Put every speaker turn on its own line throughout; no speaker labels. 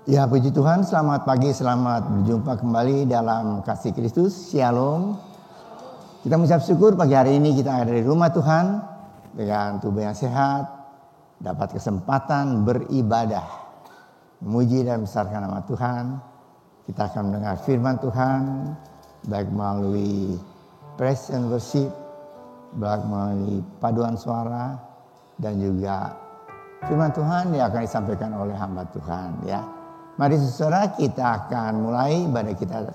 Ya, puji Tuhan, selamat pagi, selamat berjumpa kembali dalam kasih Kristus. Shalom. Kita mengucap syukur pagi hari ini kita ada di rumah Tuhan dengan tubuh yang sehat, dapat kesempatan beribadah, memuji dan membesarkan nama Tuhan. Kita akan mendengar firman Tuhan baik melalui praise and worship, baik melalui paduan suara, dan juga firman Tuhan yang akan disampaikan oleh hamba Tuhan, ya. Mari saudara, kita akan mulai ibadah kita.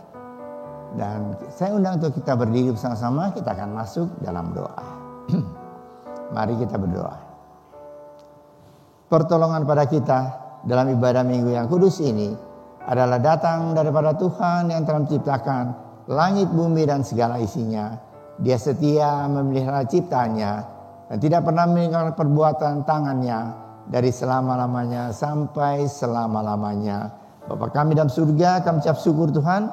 Dan saya undang untuk kita berdiri bersama-sama, kita akan masuk dalam doa. Mari kita berdoa. Pertolongan pada kita dalam ibadah minggu yang kudus ini adalah datang daripada Tuhan yang telah menciptakan langit, bumi, dan segala isinya. Dia setia memelihara ciptaannya dan tidak pernah meninggalkan perbuatan tangannya dari selama-lamanya sampai selama-lamanya. Bapa kami dalam surga, kami ucap syukur Tuhan.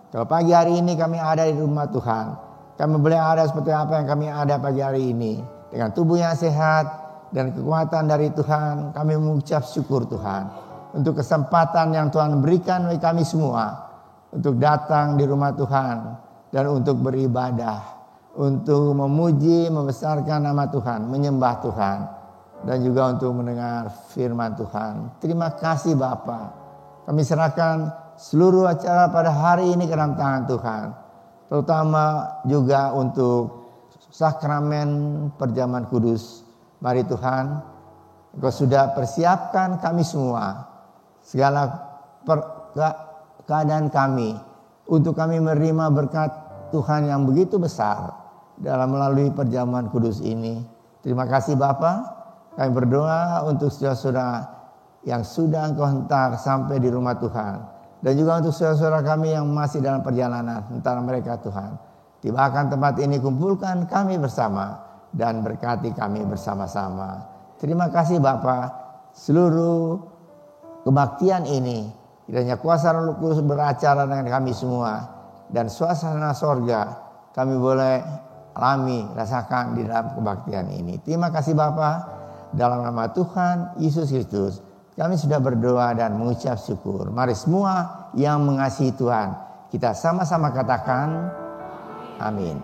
Kalau pagi hari ini kami ada di rumah Tuhan, kami boleh ada seperti apa yang kami ada pagi hari ini. Dengan tubuh yang sehat dan kekuatan dari Tuhan, kami mengucap syukur Tuhan. Untuk kesempatan yang Tuhan berikan bagi kami semua. Untuk datang di rumah Tuhan dan untuk beribadah. Untuk memuji, membesarkan nama Tuhan, menyembah Tuhan. Dan juga untuk mendengar firman Tuhan. Terima kasih Bapa. Kami serahkan seluruh acara pada hari ini ke dalam tangan Tuhan. Terutama juga untuk sakramen perjamuan kudus. Mari Tuhan, Engkau sudah persiapkan kami semua. Segala keadaan kami. Untuk kami menerima berkat Tuhan yang begitu besar. Dalam melalui perjamuan kudus ini. Terima kasih Bapa. Kami berdoa untuk saudara-saudara yang sudah Engkau hantar sampai di rumah Tuhan. Dan juga untuk saudara-saudara kami yang masih dalam perjalanan. Antara mereka Tuhan. Tibakan tempat ini, kumpulkan kami bersama. Dan berkati kami bersama-sama. Terima kasih Bapa. Seluruh kebaktian ini. Kiranya kuasa Roh Kudus beracara dengan kami semua. Dan suasana sorga kami boleh alami, rasakan di dalam kebaktian ini. Terima kasih Bapa. Dalam nama Tuhan Yesus Kristus kami sudah berdoa dan mengucap syukur. Mari semua yang mengasihi Tuhan kita sama-sama katakan amin.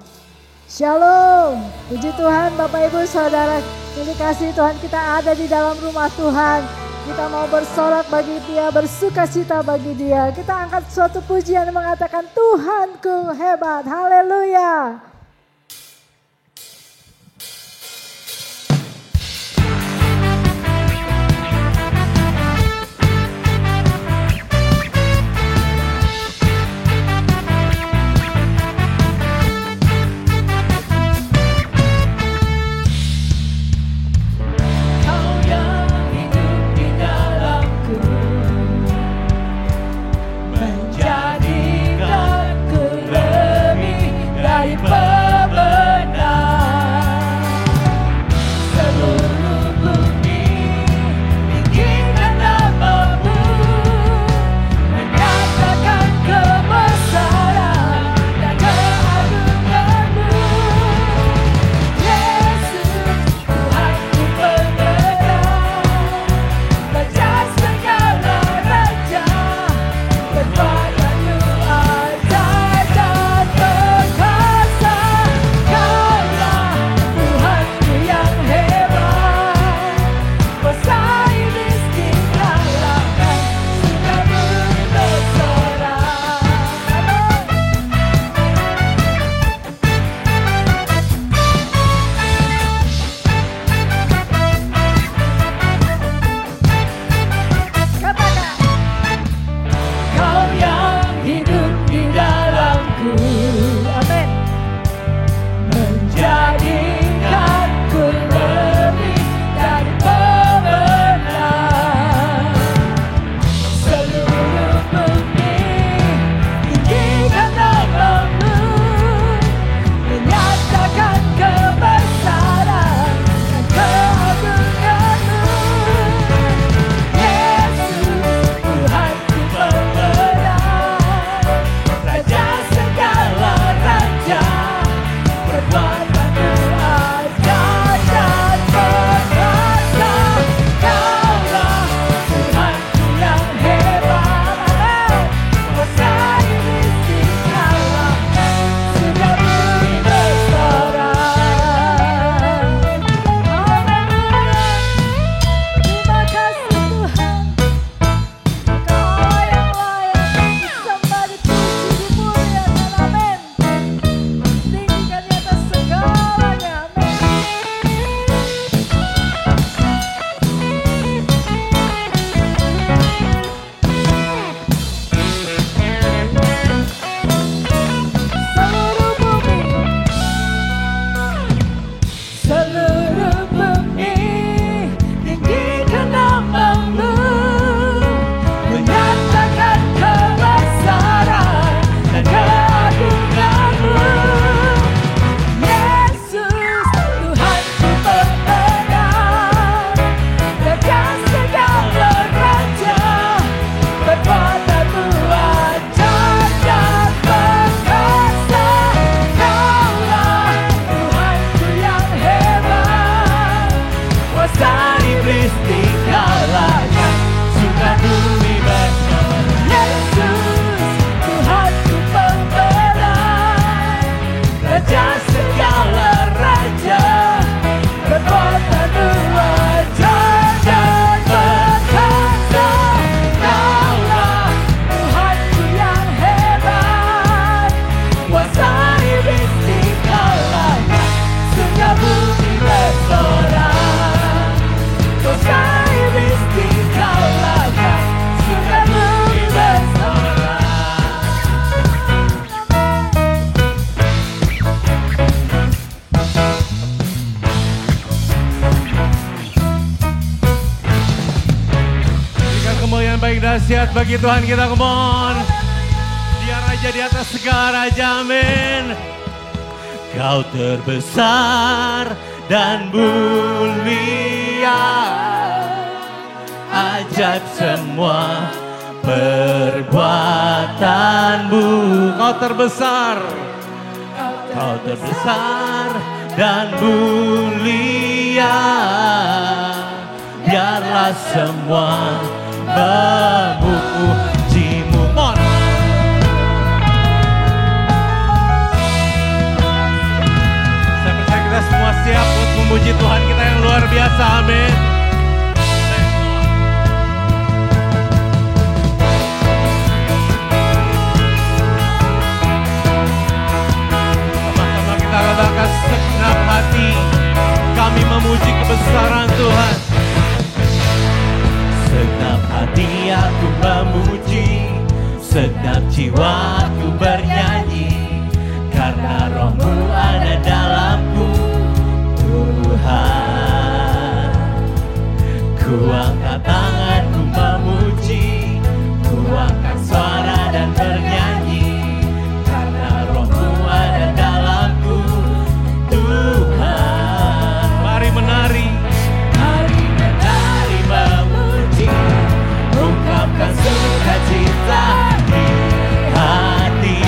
Shalom. Puji Tuhan Bapak Ibu Saudara, yang dikasihi Tuhan, kita ada di dalam rumah Tuhan. Kita mau bersorak bagi Dia, bersuka cita bagi Dia. Kita angkat suatu pujian yang mengatakan Tuhanku hebat. Haleluya.
Menjadikanku lebih dari kemuliaan baik dahsyat bagi Tuhan kita, come on. Dia Raja di atas segala raja, amin. Kau terbesar dan mulia, ajaib semua perbuatanmu. Kau terbesar dan mulia, biarlah semua memujimu. Mon. Saya percaya kita semua siap untuk memuji Tuhan kita yang luar biasa, amin. Sama-sama kita katakan segenap hati kami memuji kebesaran Tuhan. Segenap hati aku memuji, segenap jiwaku bernyanyi, karena roh-Mu ada dalamku, Tuhan. Ku angkat tanganku memuji, ku angkat suara dan bernyanyi, karena roh-Mu ada dalamku, Tuhan. Mari menari, memuji, ungkapkan sukacita di hati.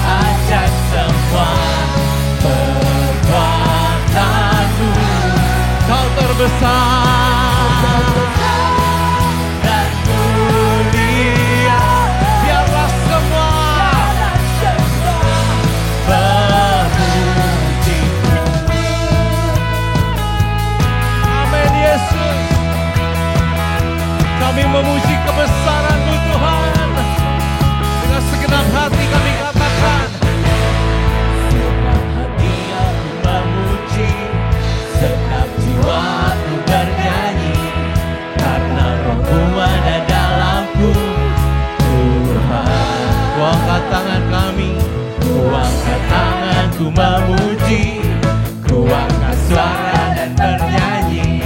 Ajak semua perbuatanmu. Kau terbesar dan mulia, biarlah semua memuji. Amin Yesus. Kami memuji kebesaran-Mu Tuhan. Dengan segenap hati kami katakan, segenap hati aku memuji, segenap jiwaku bernyanyi, karena roh-Mu ada dalamku, Tuhan. Ku angkat tangan kami, ku angkat tanganku memuji, ku angkat suara dan bernyanyi,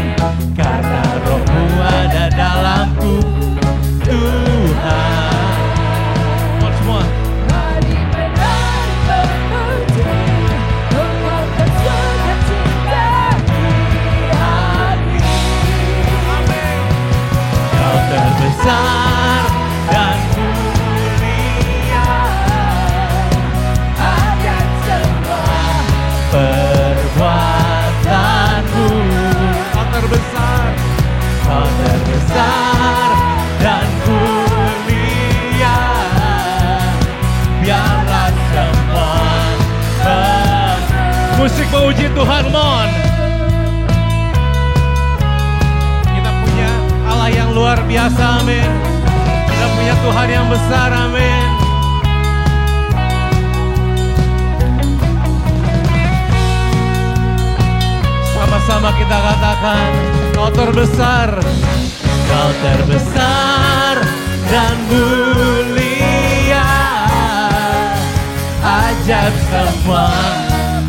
karena roh-Mu ada dalamku, Tuhan. Mohon semua. Kau terbesar dan mulia, ajaib semua perbuatanmu. Kau terbesar dan mulia, biarlah semua musik memuji Tuhan, mon. Kita punya Allah yang luar biasa, amin. Kita punya Tuhan yang besar, amin. Sama-sama kita katakan, Kau terbesar dan mulia, ajaib semua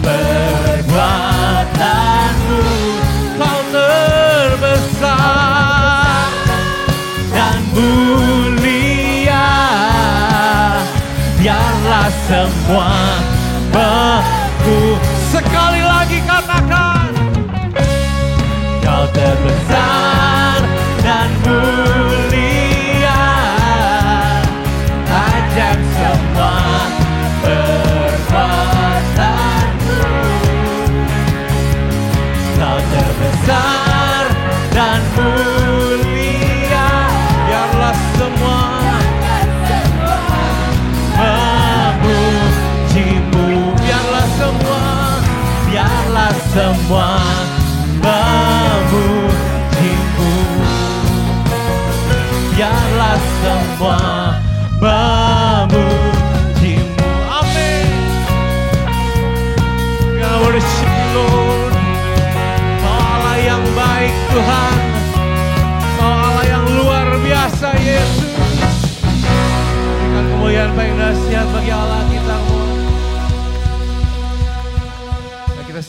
perbuatanmu. Kau terbesar dan mulia, biarlah semua sekali lagi katakan, Kau terbesar dan mulia, ajaib semua perbuatanmu. Kau terbesar dan mulia, biarlah semua memujimu. Biarlah semua memujimu. Biarlah semua memujimu. Amin. We worship Lord. Kau Allah yang baik Tuhan. Kau Allah yang luar biasa Yesus. Berikan kemuliaan baik dahsyat bagi Allah kita.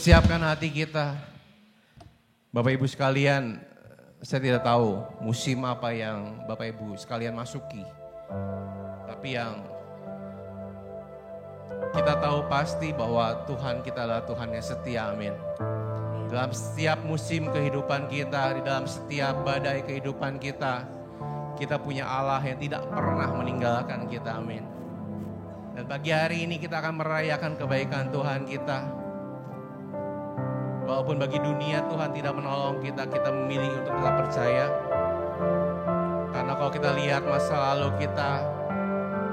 mempersiapkan hati kita. Bapak Ibu sekalian, saya tidak tahu musim apa yang Bapak Ibu sekalian masuki. Tapi yang kita tahu pasti bahwa Tuhan kita adalah Tuhan yang setia, amin. Dalam setiap musim kehidupan kita, di dalam setiap badai kehidupan kita punya Allah yang tidak pernah meninggalkan kita, amin. Dan pagi hari ini kita akan merayakan kebaikan Tuhan kita. Walaupun bagi dunia Tuhan tidak menolong kita, kita memilih untuk tetap percaya. Karena kalau kita lihat masa lalu kita,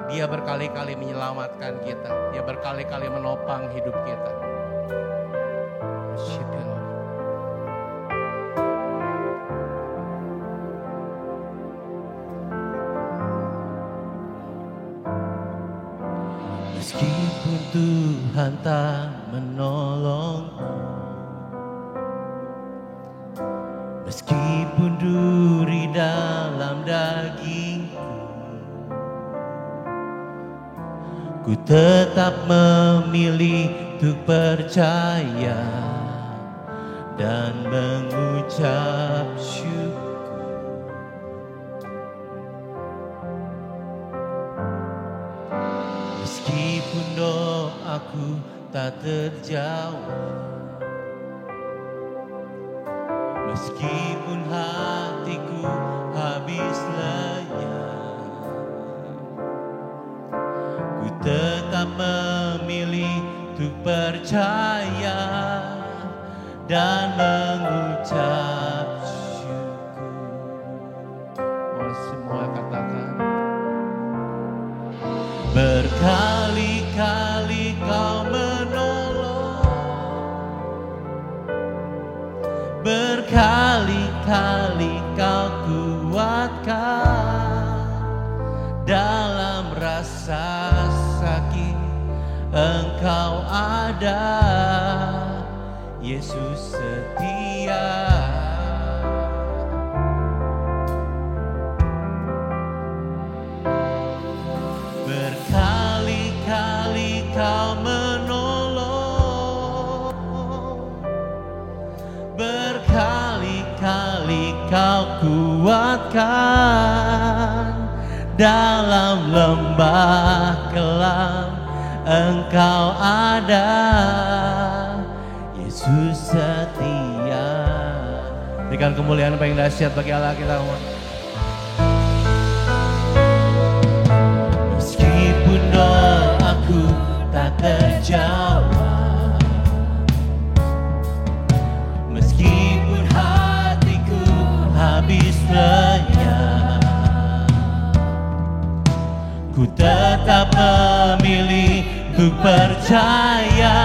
Dia berkali-kali menyelamatkan kita. Dia berkali-kali menopang hidup kita. Worship you, Lord. Meskipun Tuhan tak menolongku, meskipun duri dalam dagingku, ku tetap memilih untuk percaya dan mengucap syukur. Meskipun doaku tak terjawab, meskipun hatiku habis lenyap, ku tetap memilih untuk percaya dan mengucap syukur. Mari semua katakan. Berkali-kali Kau menolong, berkali-kali Kau kuatkan. Dalam rasa sakit Engkau ada, Yesus setia. Berkali-kali Kau menolong, berkali-kali Kau kuatkan. Dalam lembah kelam Engkau ada, Yesus setia. Berikan kemuliaan yang paling dahsyat bagi Allah kita. Meskipun doaku tak terjawab, meskipun hatiku habis lenyap, ku tetap memilih untuk percaya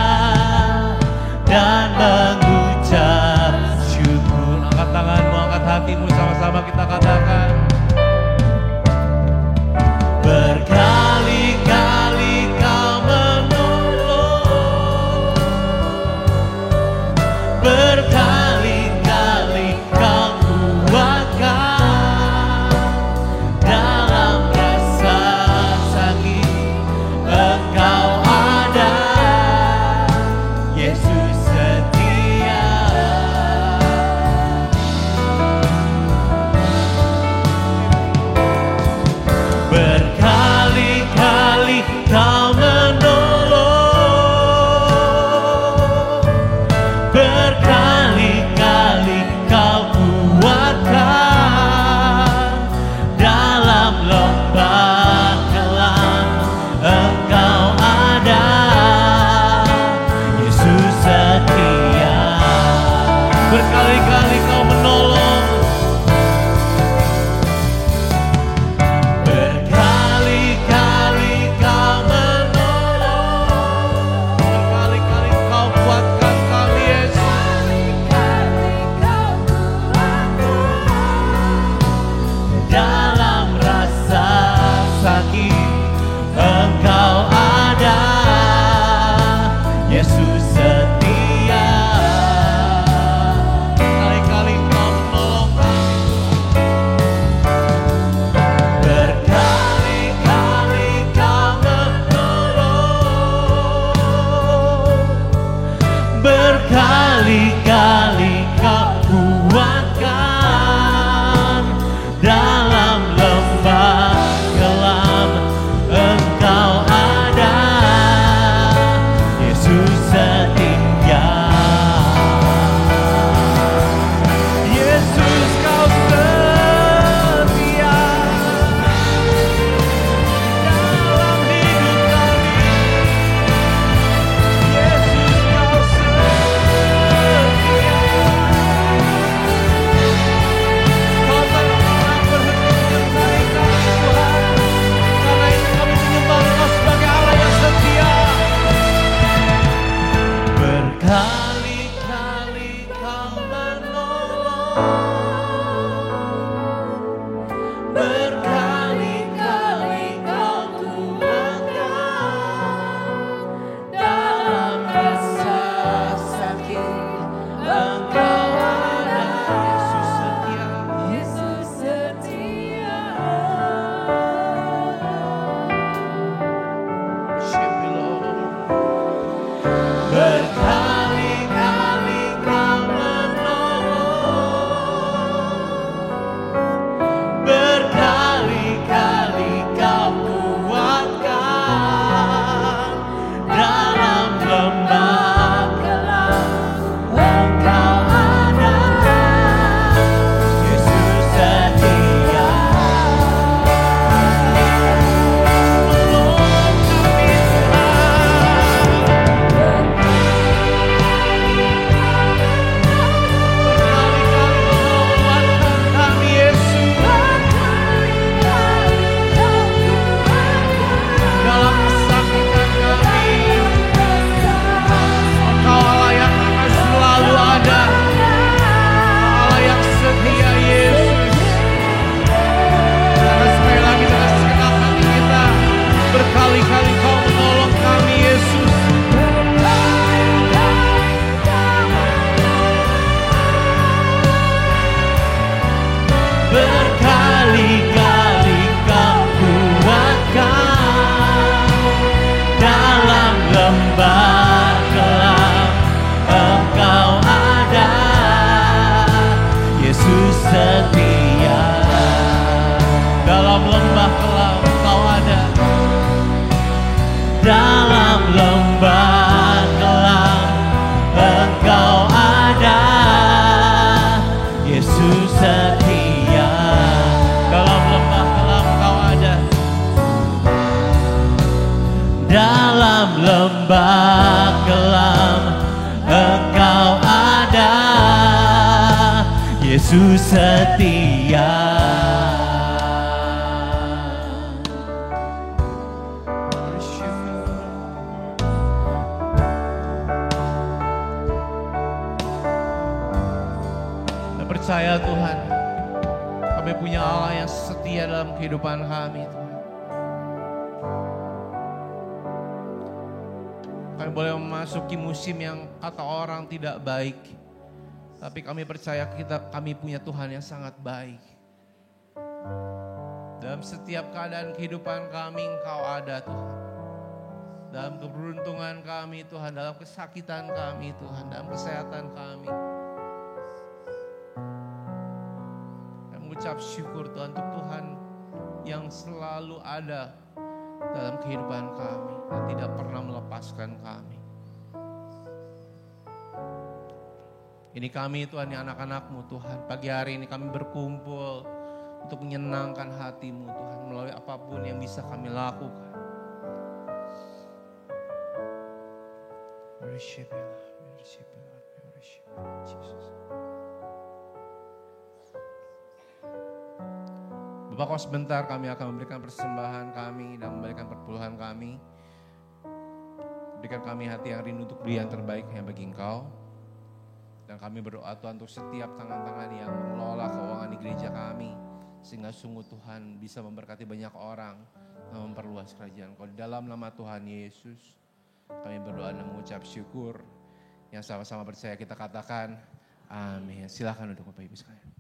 dan mengucap syukur. Angkat tanganmu, angkat hatimu, sama-sama kita katakan. Berkali-kali Kau menolong, berkali-kali Kau kuatkan. Dalam rasa sakit Engkau ada, Berkali-kali kau kuatkan, dalam lembah kelam Engkau ada, Yesus setia. Yesus kau setia dalam hidup kami. Yesus kau setia. Kau tak pernah berhenti menyertai kami Tuhan. Karena itu kami menyembah Engkau sebagai Allah yang setia. Berkali-kali kau menolong, berkali-kali kau kuatkan, dalam rasa sakit Engkau ada, Yesus setia. Yesus setia. Worship you, Lord. Berkali-kali kau menolong, berkali-kali kau kuatkan, dalam lembah gelap Engkau ada, Yesus setia. Menolong kami berkali-kali kau menolong kami Yesus. Berkali-kali kau kuatkan, dalam lembah gelap Engkau ada, Yesus setia. Dalam lembah gelap Engkau ada, dalam lembah gelap Engkau ada, Yesus setia. Dalam lembah gelap Engkau ada, dalam lembah gelap Engkau ada, Yesus setia. Kita percaya Tuhan, kami punya Allah yang setia dalam kehidupan kami Tuhan. Kami boleh memasuki musim yang kata orang tidak baik, tapi kami percaya kami punya Tuhan yang sangat baik. Dalam setiap keadaan kehidupan kami Engkau ada Tuhan. Dalam keberuntungan kami Tuhan, dalam kesakitan kami Tuhan, dalam kesehatan kami. Kami mengucap syukur Tuhan untuk Tuhan yang selalu ada dalam kehidupan kami dan tidak pernah melepaskan kami. Ini kami Tuhan, ini anak-anak-Mu Tuhan. Pagi hari ini kami berkumpul untuk menyenangkan hati-Mu Tuhan melalui apapun yang bisa kami lakukan. Worship you, Lord. Worship you, Lord. Worship you, Jesus. Bapak, kalau sebentar kami akan memberikan persembahan kami dan memberikan perpuluhan kami. Berikan kami hati yang rindu untuk beri yang terbaik hanya bagi Engkau. Dan kami berdoa Tuhan untuk setiap tangan-tangan yang mengelola keuangan di gereja kami. Sehingga sungguh Tuhan bisa memberkati banyak orang dan memperluas kerajaan Engkau. Di dalam nama Tuhan Yesus kami berdoa dan mengucap syukur. Yang sama-sama percaya kita katakan amin. Silakan duduk Bapak Ibu sekalian.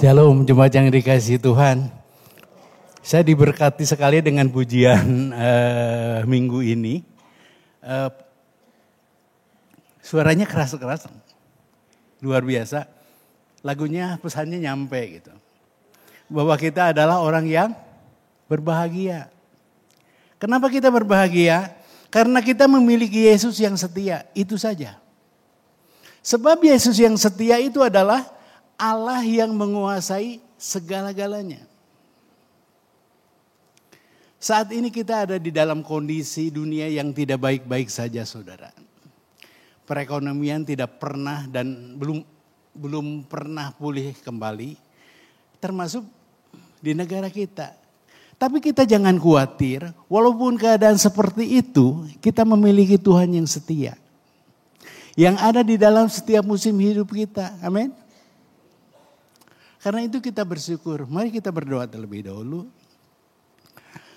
Shalom, jemaat yang dikasihi Tuhan. Saya diberkati sekali dengan pujian minggu ini. Suaranya keras-keras, luar biasa. Lagunya, pesannya nyampe gitu. Bahwa kita adalah orang yang berbahagia. Kenapa kita berbahagia? Karena kita memiliki Yesus yang setia, itu saja. Sebab Yesus yang setia itu adalah Allah yang menguasai segala-galanya. Saat ini kita ada di dalam kondisi dunia yang tidak baik-baik saja, saudara. Perekonomian tidak pernah dan belum pernah pulih kembali, termasuk di negara kita. Tapi kita jangan khawatir, walaupun keadaan seperti itu, kita memiliki Tuhan yang setia. Yang ada di dalam setiap musim hidup kita, amin. Karena itu kita bersyukur, mari kita berdoa terlebih dahulu.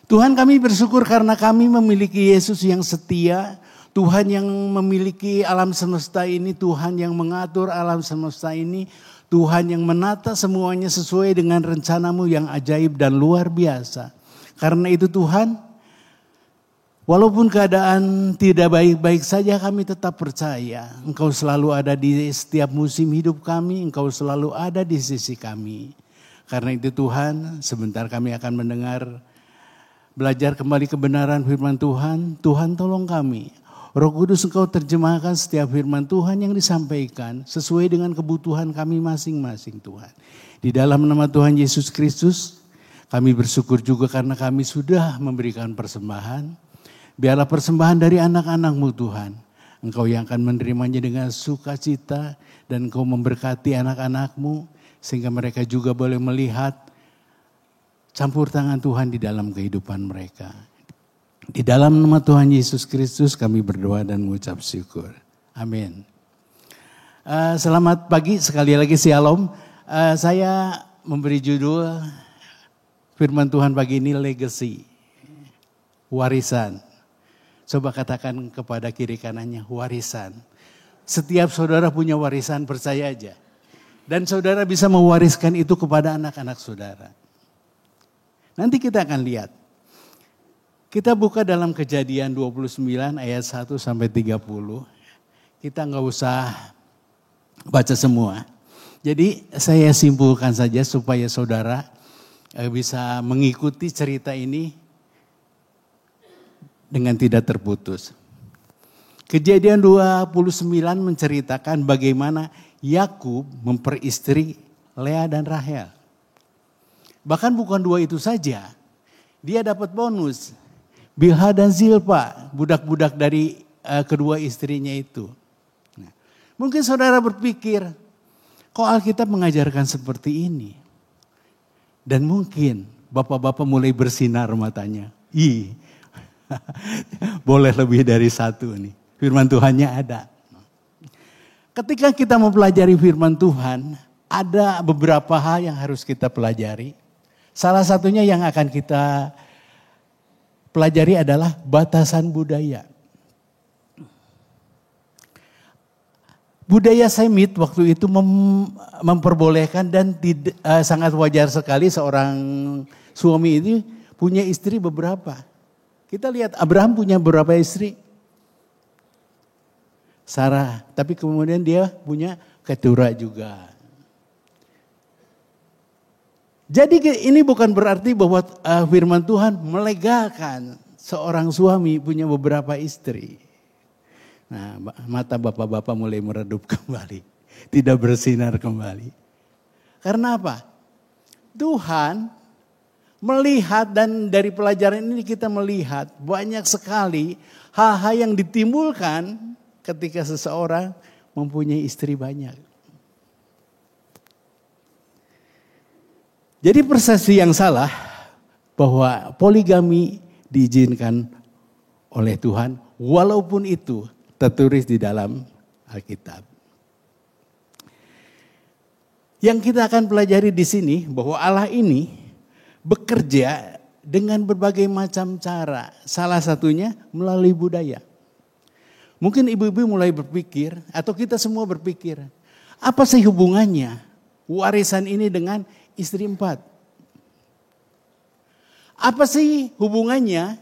Tuhan, kami bersyukur karena kami memiliki Yesus yang setia, Tuhan yang memiliki alam semesta ini, Tuhan yang mengatur alam semesta ini, Tuhan yang menata semuanya sesuai dengan rencanamu yang ajaib dan luar biasa. Karena itu Tuhan, walaupun keadaan tidak baik-baik saja, kami tetap percaya Engkau selalu ada di setiap musim hidup kami, Engkau selalu ada di sisi kami. Karena itu Tuhan, sebentar kami akan mendengar, belajar kembali kebenaran firman Tuhan. Tuhan tolong kami, Roh Kudus Engkau terjemahkan setiap firman Tuhan yang disampaikan sesuai dengan kebutuhan kami masing-masing Tuhan. Di dalam nama Tuhan Yesus Kristus, kami bersyukur juga karena kami sudah memberikan persembahan. Biarlah persembahan dari anak-anak-Mu Tuhan, Engkau yang akan menerimanya dengan sukacita dan Engkau memberkati anak-anak-Mu sehingga mereka juga boleh melihat campur tangan Tuhan di dalam kehidupan mereka. Di dalam nama Tuhan Yesus Kristus kami berdoa dan mengucap syukur. Amin. Selamat pagi, sekali lagi shalom. Saya memberi judul firman Tuhan pagi ini, legacy, warisan. Coba katakan kepada kiri kanannya, warisan. Setiap saudara punya warisan, percaya aja. Dan saudara bisa mewariskan itu kepada anak-anak saudara. Nanti kita akan lihat. Kita buka dalam Kejadian 29 ayat 1 sampai 30. Kita nggak usah baca semua. Jadi saya simpulkan saja supaya saudara bisa mengikuti cerita ini dengan tidak terputus. Kejadian 29 menceritakan bagaimana Yakub memperistri Lea dan Rahel. Bahkan bukan dua itu saja, dia dapat bonus. Bilha dan Zilpa, budak-budak dari kedua istrinya itu. Nah, mungkin saudara berpikir, kok Alkitab mengajarkan seperti ini? Dan mungkin bapak-bapak mulai bersinar matanya. Boleh lebih dari satu nih. Firman Tuhannya ada. Ketika kita mempelajari firman Tuhan, ada beberapa hal yang harus kita pelajari. Salah satunya yang akan kita pelajari adalah batasan budaya. Budaya Semit waktu itu memperbolehkan dan sangat wajar sekali seorang suami ini punya istri beberapa. Kita lihat Abraham punya beberapa istri. Sarah, tapi kemudian dia punya Keturah juga. Jadi ini bukan berarti bahwa firman Tuhan melegalkan seorang suami punya beberapa istri. Nah, mata bapak-bapak mulai meredup kembali. Tidak bersinar kembali. Karena apa? Tuhan melihat, dan dari pelajaran ini kita melihat banyak sekali hal-hal yang ditimbulkan ketika seseorang mempunyai istri banyak. Jadi persepsi yang salah bahwa poligami diizinkan oleh Tuhan, walaupun itu tertulis di dalam Alkitab. Yang kita akan pelajari di sini bahwa Allah ini bekerja dengan berbagai macam cara. Salah satunya melalui budaya. Mungkin ibu-ibu mulai berpikir atau kita semua berpikir, apa sih hubungannya warisan ini dengan istri 4. Apa sih hubungannya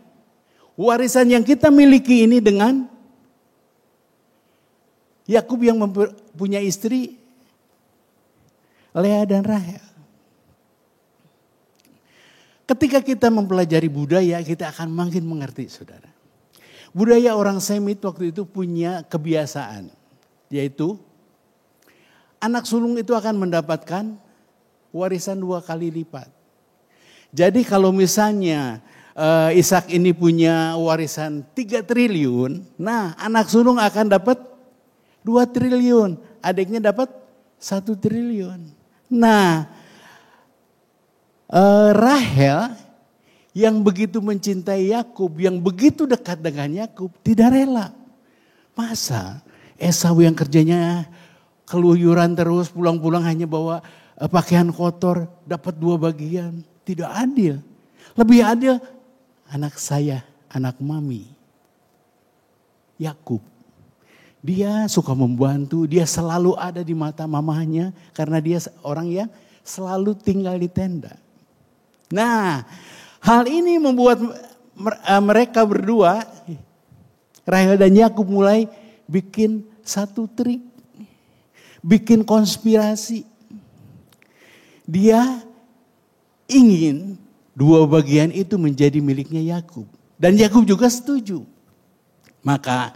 warisan yang kita miliki ini dengan Yakub yang punya istri Lea dan Rahel? Ketika kita mempelajari budaya, kita akan makin mengerti, saudara. Budaya orang Semit waktu itu punya kebiasaan, yaitu anak sulung itu akan mendapatkan warisan 2 kali lipat. Jadi kalau misalnya Ishak ini punya warisan 3 triliun, nah anak sulung akan dapat 2 triliun, adiknya dapat 1 triliun. Nah, Rahel yang begitu mencintai Yakub, yang begitu dekat dengan Yakub, tidak rela. Masa Esau yang kerjanya keluyuran terus, pulang-pulang hanya bawa pakaian kotor, dapat 2 bagian. Tidak adil. Lebih adil anak saya, anak mami, Yakub. Dia suka membantu, dia selalu ada di mata mamanya karena dia orang yang selalu tinggal di tenda. Nah, hal ini membuat mereka berdua, Rahel dan Yakub, mulai bikin satu trik, bikin konspirasi. Dia ingin 2 bagian itu menjadi miliknya Yakub. Dan Yakub juga setuju. Maka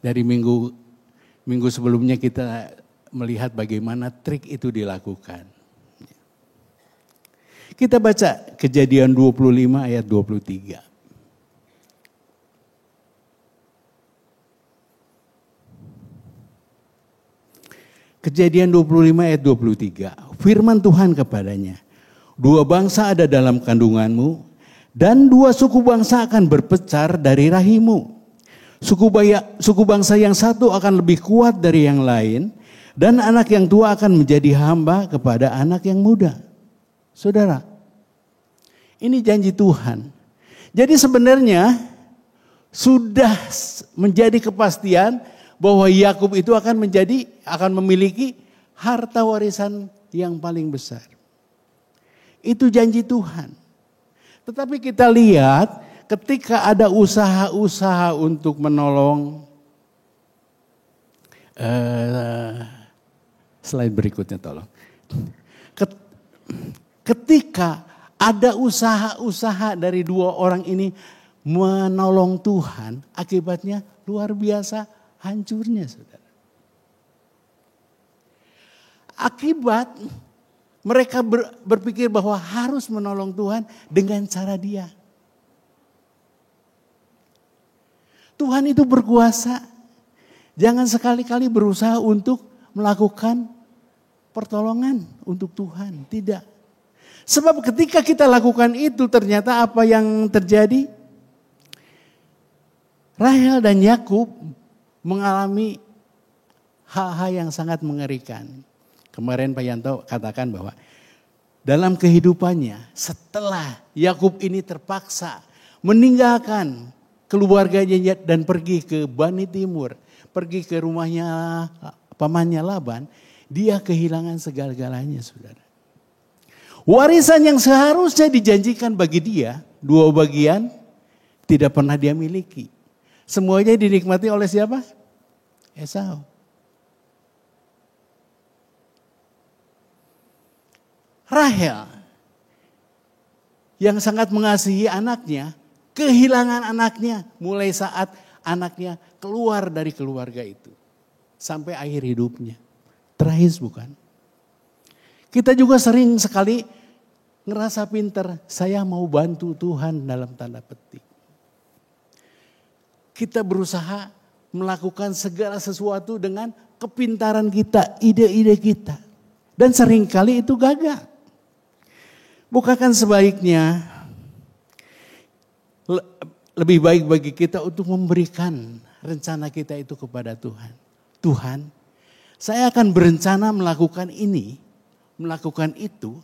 dari minggu sebelumnya kita melihat bagaimana trik itu dilakukan. Kita baca Kejadian 25 ayat 23. Kejadian 25 ayat 23. Firman Tuhan kepadanya, 2 bangsa ada dalam kandunganmu dan 2 suku bangsa akan berpecar dari rahimmu. Suku bangsa yang satu akan lebih kuat dari yang lain dan anak yang tua akan menjadi hamba kepada anak yang muda. Saudara, ini janji Tuhan. Jadi sebenarnya sudah menjadi kepastian bahwa Yakub itu akan memiliki harta warisan yang paling besar. Itu janji Tuhan. Tetapi kita lihat ketika ada usaha-usaha untuk menolong, slide berikutnya tolong. Ketika ada usaha-usaha dari 2 orang ini menolong Tuhan, akibatnya luar biasa hancurnya, saudara. Akibat mereka berpikir bahwa harus menolong Tuhan dengan cara dia. Tuhan itu berkuasa. Jangan sekali-kali berusaha untuk melakukan pertolongan untuk Tuhan. Tidak. Sebab ketika kita lakukan itu, ternyata apa yang terjadi? Rahel dan Yakub mengalami hal-hal yang sangat mengerikan. Kemarin Pak Yanto katakan bahwa dalam kehidupannya setelah Yakub ini terpaksa meninggalkan keluarganya dan pergi ke Bani Timur, pergi ke rumahnya pamannya Laban, dia kehilangan segala-galanya, saudara. Warisan yang seharusnya dijanjikan bagi dia, 2 bagian, tidak pernah dia miliki. Semuanya dinikmati oleh siapa? Esau. Rahel yang sangat mengasihi anaknya, kehilangan anaknya mulai saat anaknya keluar dari keluarga itu. Sampai akhir hidupnya. Tragis bukan? Kita juga sering sekali ngerasa pinter, saya mau bantu Tuhan dalam tanda petik. Kita berusaha melakukan segala sesuatu dengan kepintaran kita, ide-ide kita. Dan seringkali itu gagal. Bukankah sebaiknya lebih baik bagi kita untuk memberikan rencana kita itu kepada Tuhan. Tuhan, saya akan berencana melakukan ini, melakukan itu.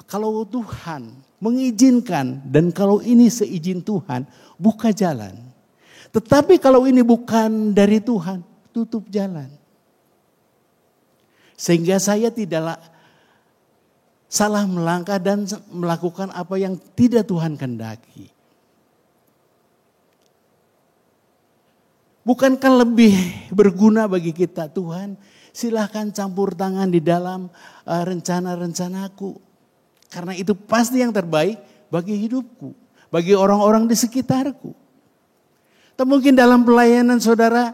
Kalau Tuhan mengizinkan dan kalau ini seizin Tuhan, buka jalan. Tetapi kalau ini bukan dari Tuhan, tutup jalan. Sehingga saya tidaklah salah melangkah dan melakukan apa yang tidak Tuhan kehendaki. Bukankah lebih berguna bagi kita, Tuhan, silahkan campur tangan di dalam rencana-rencanaku. Karena itu pasti yang terbaik bagi hidupku, bagi orang-orang di sekitarku. Atau mungkin dalam pelayanan saudara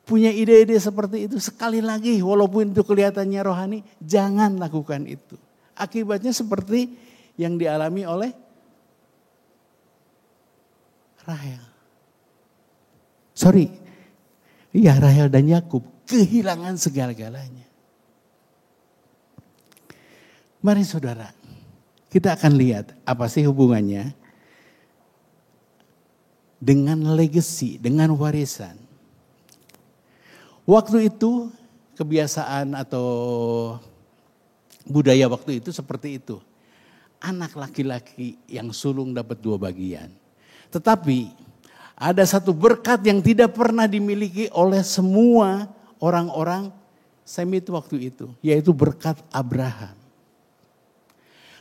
punya ide-ide seperti itu, sekali lagi walaupun itu kelihatannya rohani, jangan lakukan itu. Akibatnya seperti yang dialami oleh Rahel. Rahel dan Yakub kehilangan segala-galanya. Mari saudara, kita akan lihat apa sih hubungannya dengan legacy, dengan warisan. Waktu itu kebiasaan atau budaya waktu itu seperti itu. Anak laki-laki yang sulung dapat 2 bagian. Tetapi ada satu berkat yang tidak pernah dimiliki oleh semua orang-orang Semit waktu itu, yaitu berkat Abraham.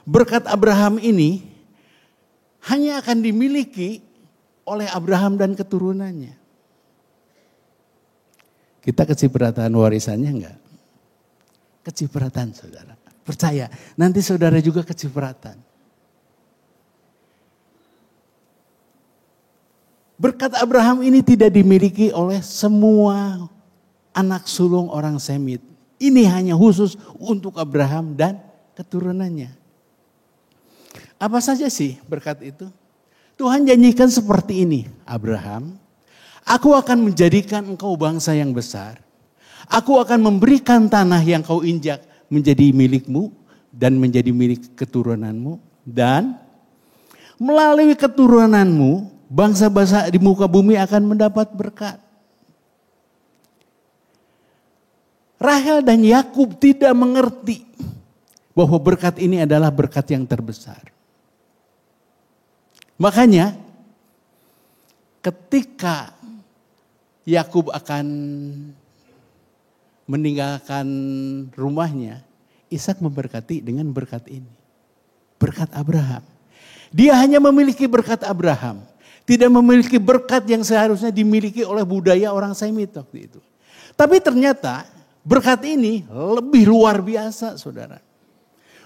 Berkat Abraham ini hanya akan dimiliki oleh Abraham dan keturunannya. Kita kecipratan warisannya enggak? Kecipratan saudara. Percaya, nanti saudara juga kecipratan. Berkat Abraham ini tidak dimiliki oleh semua anak sulung orang Semit. Ini hanya khusus untuk Abraham dan keturunannya. Apa saja sih berkat itu? Tuhan janjikan seperti ini. Abraham, aku akan menjadikan engkau bangsa yang besar. Aku akan memberikan tanah yang kau injak menjadi milikmu dan menjadi milik keturunanmu. Dan melalui keturunanmu, bangsa-bangsa di muka bumi akan mendapat berkat. Rahel dan Yakub tidak mengerti bahwa berkat ini adalah berkat yang terbesar. Makanya ketika Yakub akan meninggalkan rumahnya, Ishak memberkati dengan berkat ini. Berkat Abraham. Dia hanya memiliki berkat Abraham. Tidak memiliki berkat yang seharusnya dimiliki oleh budaya orang Semit waktu itu. Tapi ternyata berkat ini lebih luar biasa saudara.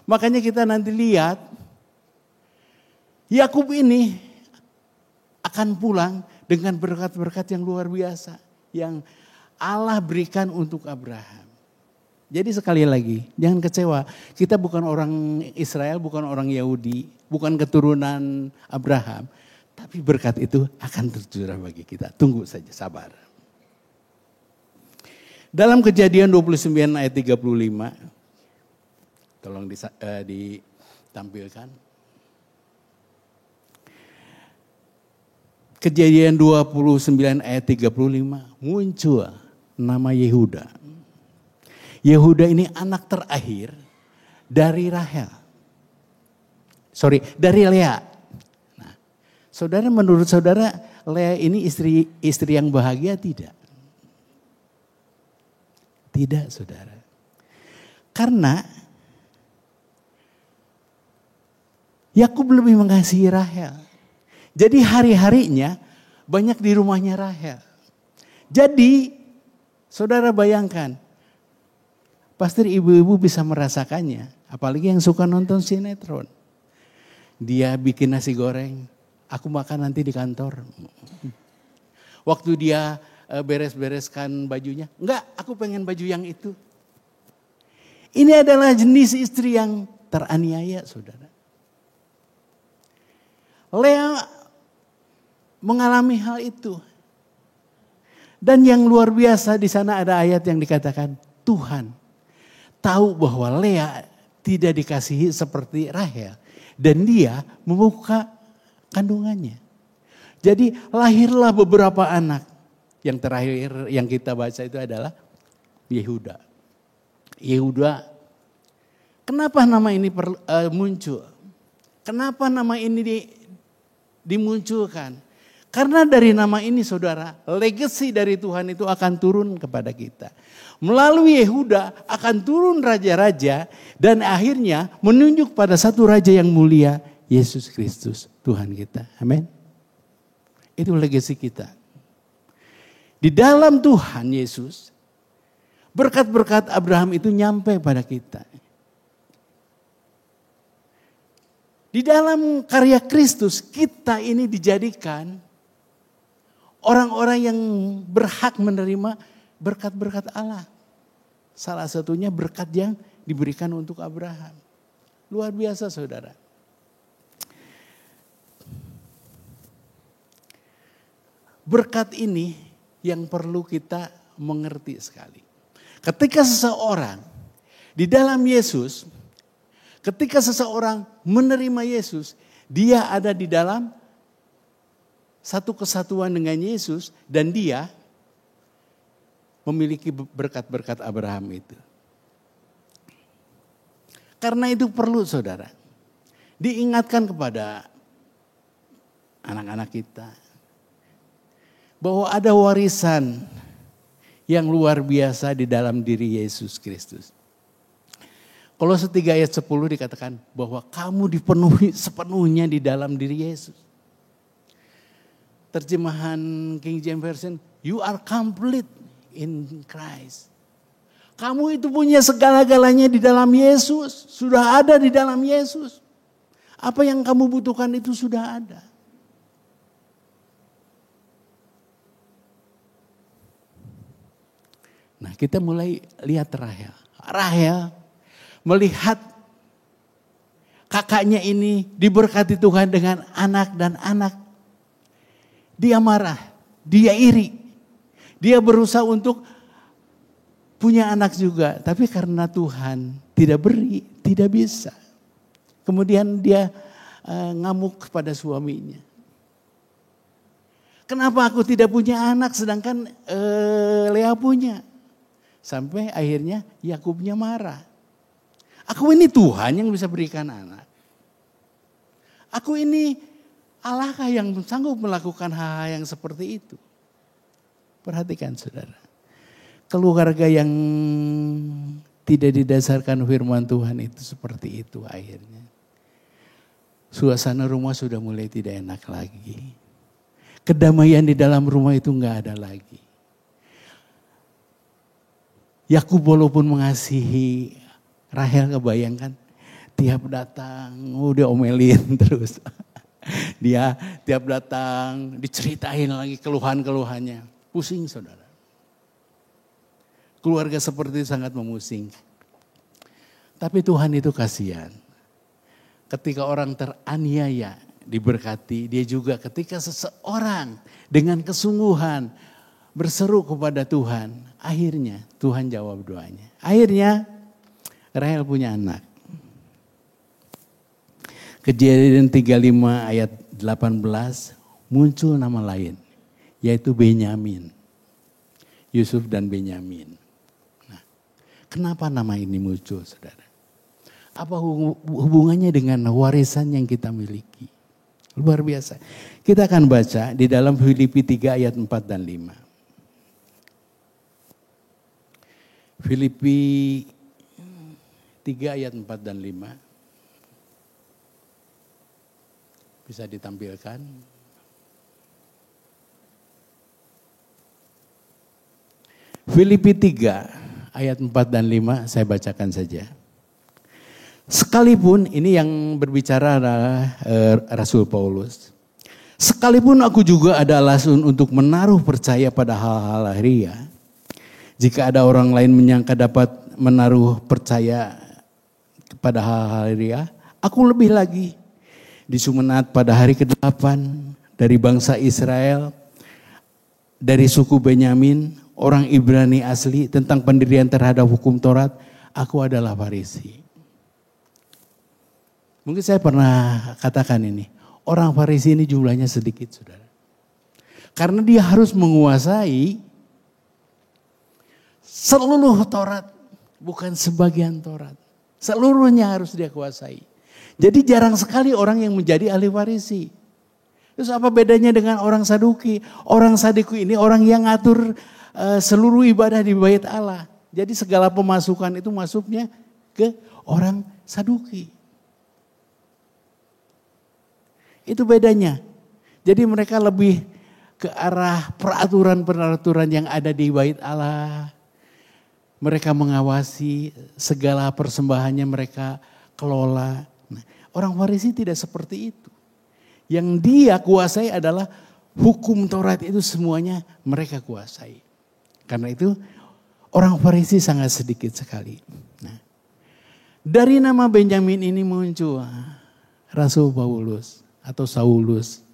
Makanya kita nanti lihat Yakub ini akan pulang dengan berkat-berkat yang luar biasa. Yang Allah berikan untuk Abraham. Jadi sekali lagi jangan kecewa. Kita bukan orang Israel, bukan orang Yahudi, bukan keturunan Abraham. Tapi berkat itu akan tercurah bagi kita. Tunggu saja, sabar. Dalam Kejadian 29 ayat 35. Tolong ditampilkan. Kejadian 29 ayat 35. Muncul nama Yehuda. Yehuda ini anak terakhir dari Rahel. Dari Lea. Saudara, menurut saudara Lea ini istri yang bahagia tidak? Tidak saudara. Karena Yakub lebih mengasihi Rahel. Jadi hari-harinya banyak di rumahnya Rahel. Jadi saudara bayangkan, pasti ibu-ibu bisa merasakannya. Apalagi yang suka nonton sinetron. Dia bikin nasi goreng. Aku makan nanti di kantor. Waktu dia beres-bereskan bajunya. Enggak, aku pengen baju yang itu. Ini adalah jenis istri yang teraniaya saudara. Lea mengalami hal itu. Dan yang luar biasa di sana ada ayat yang dikatakan Tuhan tahu bahwa Lea tidak dikasihi seperti Rahel. Dan dia membuka kandungannya. Jadi lahirlah beberapa anak. Yang terakhir yang kita baca itu adalah Yehuda. Yehuda, kenapa nama ini muncul? Kenapa nama ini dimunculkan? Karena dari nama ini saudara, legacy dari Tuhan itu akan turun kepada kita. Melalui Yehuda akan turun raja-raja dan akhirnya menunjuk pada satu raja yang mulia, Yesus Kristus Tuhan kita. Amin. Itu legacy kita. Di dalam Tuhan Yesus, berkat-berkat Abraham itu nyampe pada kita. Di dalam karya Kristus kita ini dijadikan orang-orang yang berhak menerima berkat-berkat Allah. Salah satunya berkat yang diberikan untuk Abraham. Luar biasa saudara. Berkat ini yang perlu kita mengerti sekali. Ketika seseorang di dalam Yesus, ketika seseorang menerima Yesus, dia ada di dalam satu kesatuan dengan Yesus dan dia memiliki berkat-berkat Abraham itu. Karena itu perlu saudara, diingatkan kepada anak-anak kita bahwa ada warisan yang luar biasa di dalam diri Yesus Kristus. Kolose 3 ayat 10 dikatakan bahwa kamu dipenuhi sepenuhnya di dalam diri Yesus. Terjemahan King James Version, you are complete in Christ. Kamu itu punya segala-galanya di dalam Yesus. Sudah ada di dalam Yesus. Apa yang kamu butuhkan itu sudah ada. Nah kita mulai lihat Rahel. Rahel melihat kakaknya ini diberkati Tuhan dengan anak dan anak. Dia marah, dia iri, dia berusaha untuk punya anak juga. Tapi karena Tuhan tidak beri, tidak bisa. Kemudian dia ngamuk kepada suaminya. Kenapa aku tidak punya anak sedangkan Lea punya? Sampai akhirnya Yakubnya marah. Aku ini Tuhan yang bisa berikan anak. Aku ini Allahkah yang sanggup melakukan hal-hal yang seperti itu? Perhatikan saudara. Keluarga yang tidak didasarkan firman Tuhan itu seperti itu akhirnya. Suasana rumah sudah mulai tidak enak lagi. Kedamaian di dalam rumah itu enggak ada lagi. Yakub walaupun mengasihi Rahel, kebayangkan tiap datang dia omelin terus. Dia tiap datang diceritain lagi keluhan-keluhannya. Pusing saudara. Keluarga seperti itu sangat memusingkan. Tapi Tuhan itu kasihan. Ketika orang teraniaya diberkati, dia juga ketika seseorang dengan kesungguhan berseru kepada Tuhan, akhirnya Tuhan jawab doanya. Akhirnya Rahel punya anak. Kejadian 35 ayat 18 muncul nama lain, yaitu Benyamin. Yusuf dan Benyamin. Nah, kenapa nama ini muncul saudara? Apa hubungannya dengan warisan yang kita miliki? Luar biasa. Kita akan baca di dalam Filipi 3 ayat 4 dan 5. Filipi 3 ayat 4 dan 5. Bisa ditampilkan. Filipi 3 ayat 4 dan 5 saya bacakan saja. Sekalipun ini yang berbicara adalah Rasul Paulus. Sekalipun aku juga ada alasan untuk menaruh percaya pada hal-hal lahiriah. Jika ada orang lain menyangka dapat menaruh percaya kepada hal-hal lahiriah, aku lebih lagi. Di Sumenat pada hari ke-8 dari bangsa Israel, dari suku Benyamin, orang Ibrani asli, tentang pendirian terhadap hukum Taurat, aku adalah Farisi. Mungkin saya pernah katakan ini, orang Farisi ini jumlahnya sedikit saudara. Karena dia harus menguasai seluruh Taurat, bukan sebagian Taurat. Seluruhnya harus dia kuasai. Jadi jarang sekali orang yang menjadi ahli Farisi. Terus apa bedanya dengan orang Saduki? Orang Saduki ini orang yang ngatur seluruh ibadah di bait Allah. Jadi segala pemasukan itu masuknya ke orang Saduki. Itu bedanya. Jadi mereka lebih ke arah peraturan-peraturan yang ada di bait Allah. Mereka mengawasi segala persembahannya mereka kelola. Nah, orang Farisi tidak seperti itu. Yang dia kuasai adalah hukum Taurat itu semuanya mereka kuasai. Karena itu orang Farisi sangat sedikit sekali. Nah, dari nama Benyamin ini muncul Rasul Paulus atau Saulus.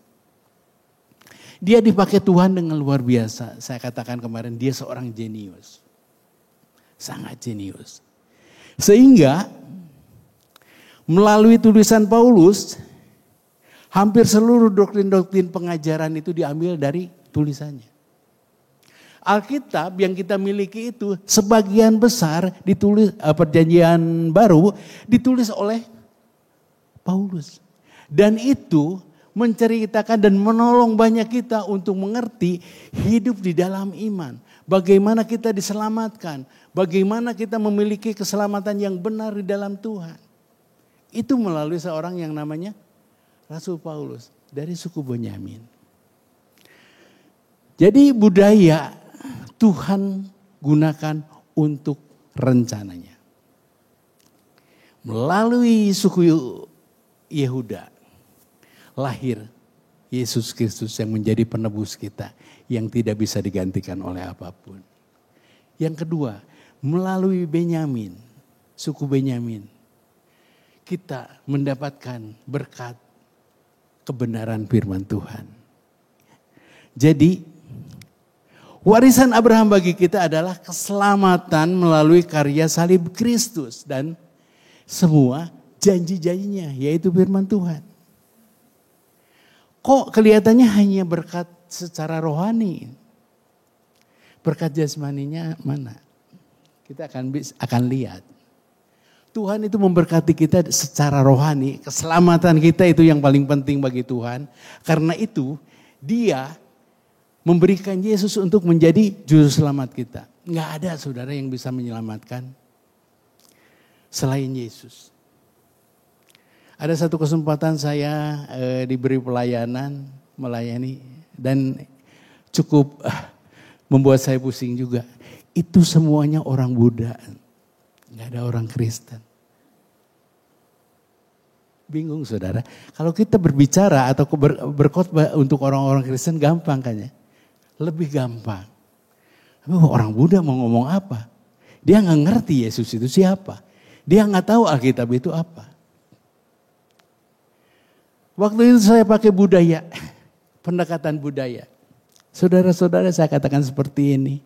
Dia dipakai Tuhan dengan luar biasa. Saya katakan kemarin dia seorang jenius. Sangat jenius. Sehingga melalui tulisan Paulus, hampir seluruh doktrin-doktrin pengajaran itu diambil dari tulisannya. Alkitab yang kita miliki itu sebagian besar ditulis Perjanjian Baru ditulis oleh Paulus. Dan itu menceritakan dan menolong banyak kita untuk mengerti hidup di dalam iman. Bagaimana kita diselamatkan, bagaimana kita memiliki keselamatan yang benar di dalam Tuhan. Itu melalui seorang yang namanya Rasul Paulus dari suku Benyamin. Jadi budaya Tuhan gunakan untuk rencananya. Melalui suku Yehuda lahir Yesus Kristus yang menjadi penebus kita yang tidak bisa digantikan oleh apapun. Yang kedua, melalui Benyamin, suku Benyamin, kita mendapatkan berkat kebenaran firman Tuhan. Jadi, warisan Abraham bagi kita adalah keselamatan melalui karya salib Kristus dan semua janji-janjinya, yaitu firman Tuhan. Kok kelihatannya hanya berkat secara rohani? Berkat jasmaninya mana? Kita akan lihat. Tuhan itu memberkati kita secara rohani. Keselamatan kita itu yang paling penting bagi Tuhan. Karena itu dia memberikan Yesus untuk menjadi juru selamat kita. Nggak ada saudara yang bisa menyelamatkan selain Yesus. Ada satu kesempatan saya diberi pelayanan, melayani dan cukup membuat saya pusing juga. Itu semuanya orang Buddha, nggak ada orang Kristen. Bingung saudara, kalau kita berbicara atau berkhotbah untuk orang-orang Kristen gampang kan ya? Lebih gampang. Tapi orang Buddha mau ngomong apa? Dia nggak ngerti Yesus itu siapa. Dia nggak tahu Alkitab itu apa. Waktu itu saya pakai budaya, pendekatan budaya. Saudara-saudara saya katakan seperti ini.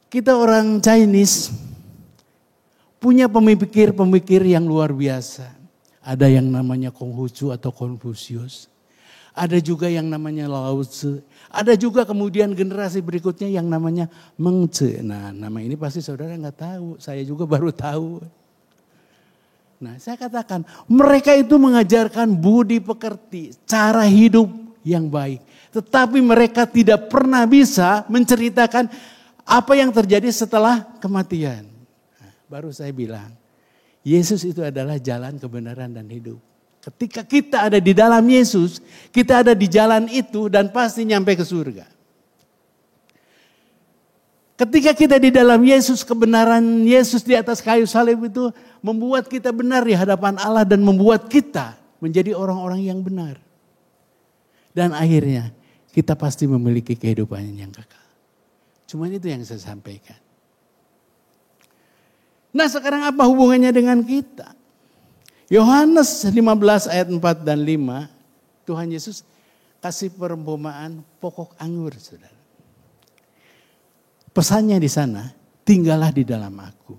Kita orang Chinese punya pemikir-pemikir yang luar biasa. Ada yang namanya Konghucu atau Konfusius. Ada juga yang namanya Lao Tzu. Ada juga kemudian generasi berikutnya yang namanya Meng Tzu. Nah, nama ini pasti saudara nggak tahu. Saya juga baru tahu. Nah, saya katakan mereka itu mengajarkan budi pekerti, cara hidup yang baik. Tetapi mereka tidak pernah bisa menceritakan apa yang terjadi setelah kematian. Nah, baru saya bilang, Yesus itu adalah jalan kebenaran dan hidup. Ketika kita ada di dalam Yesus, kita ada di jalan itu dan pasti nyampe ke surga. Ketika kita di dalam Yesus, kebenaran Yesus di atas kayu salib itu membuat kita benar di hadapan Allah dan membuat kita menjadi orang-orang yang benar. Dan akhirnya kita pasti memiliki kehidupan yang kekal. Cuman itu yang saya sampaikan. Nah, sekarang apa hubungannya dengan kita? Yohanes 15 ayat 4 dan 5, Tuhan Yesus kasih perumpamaan pokok anggur, saudara. Pesannya di sana, tinggallah di dalam aku.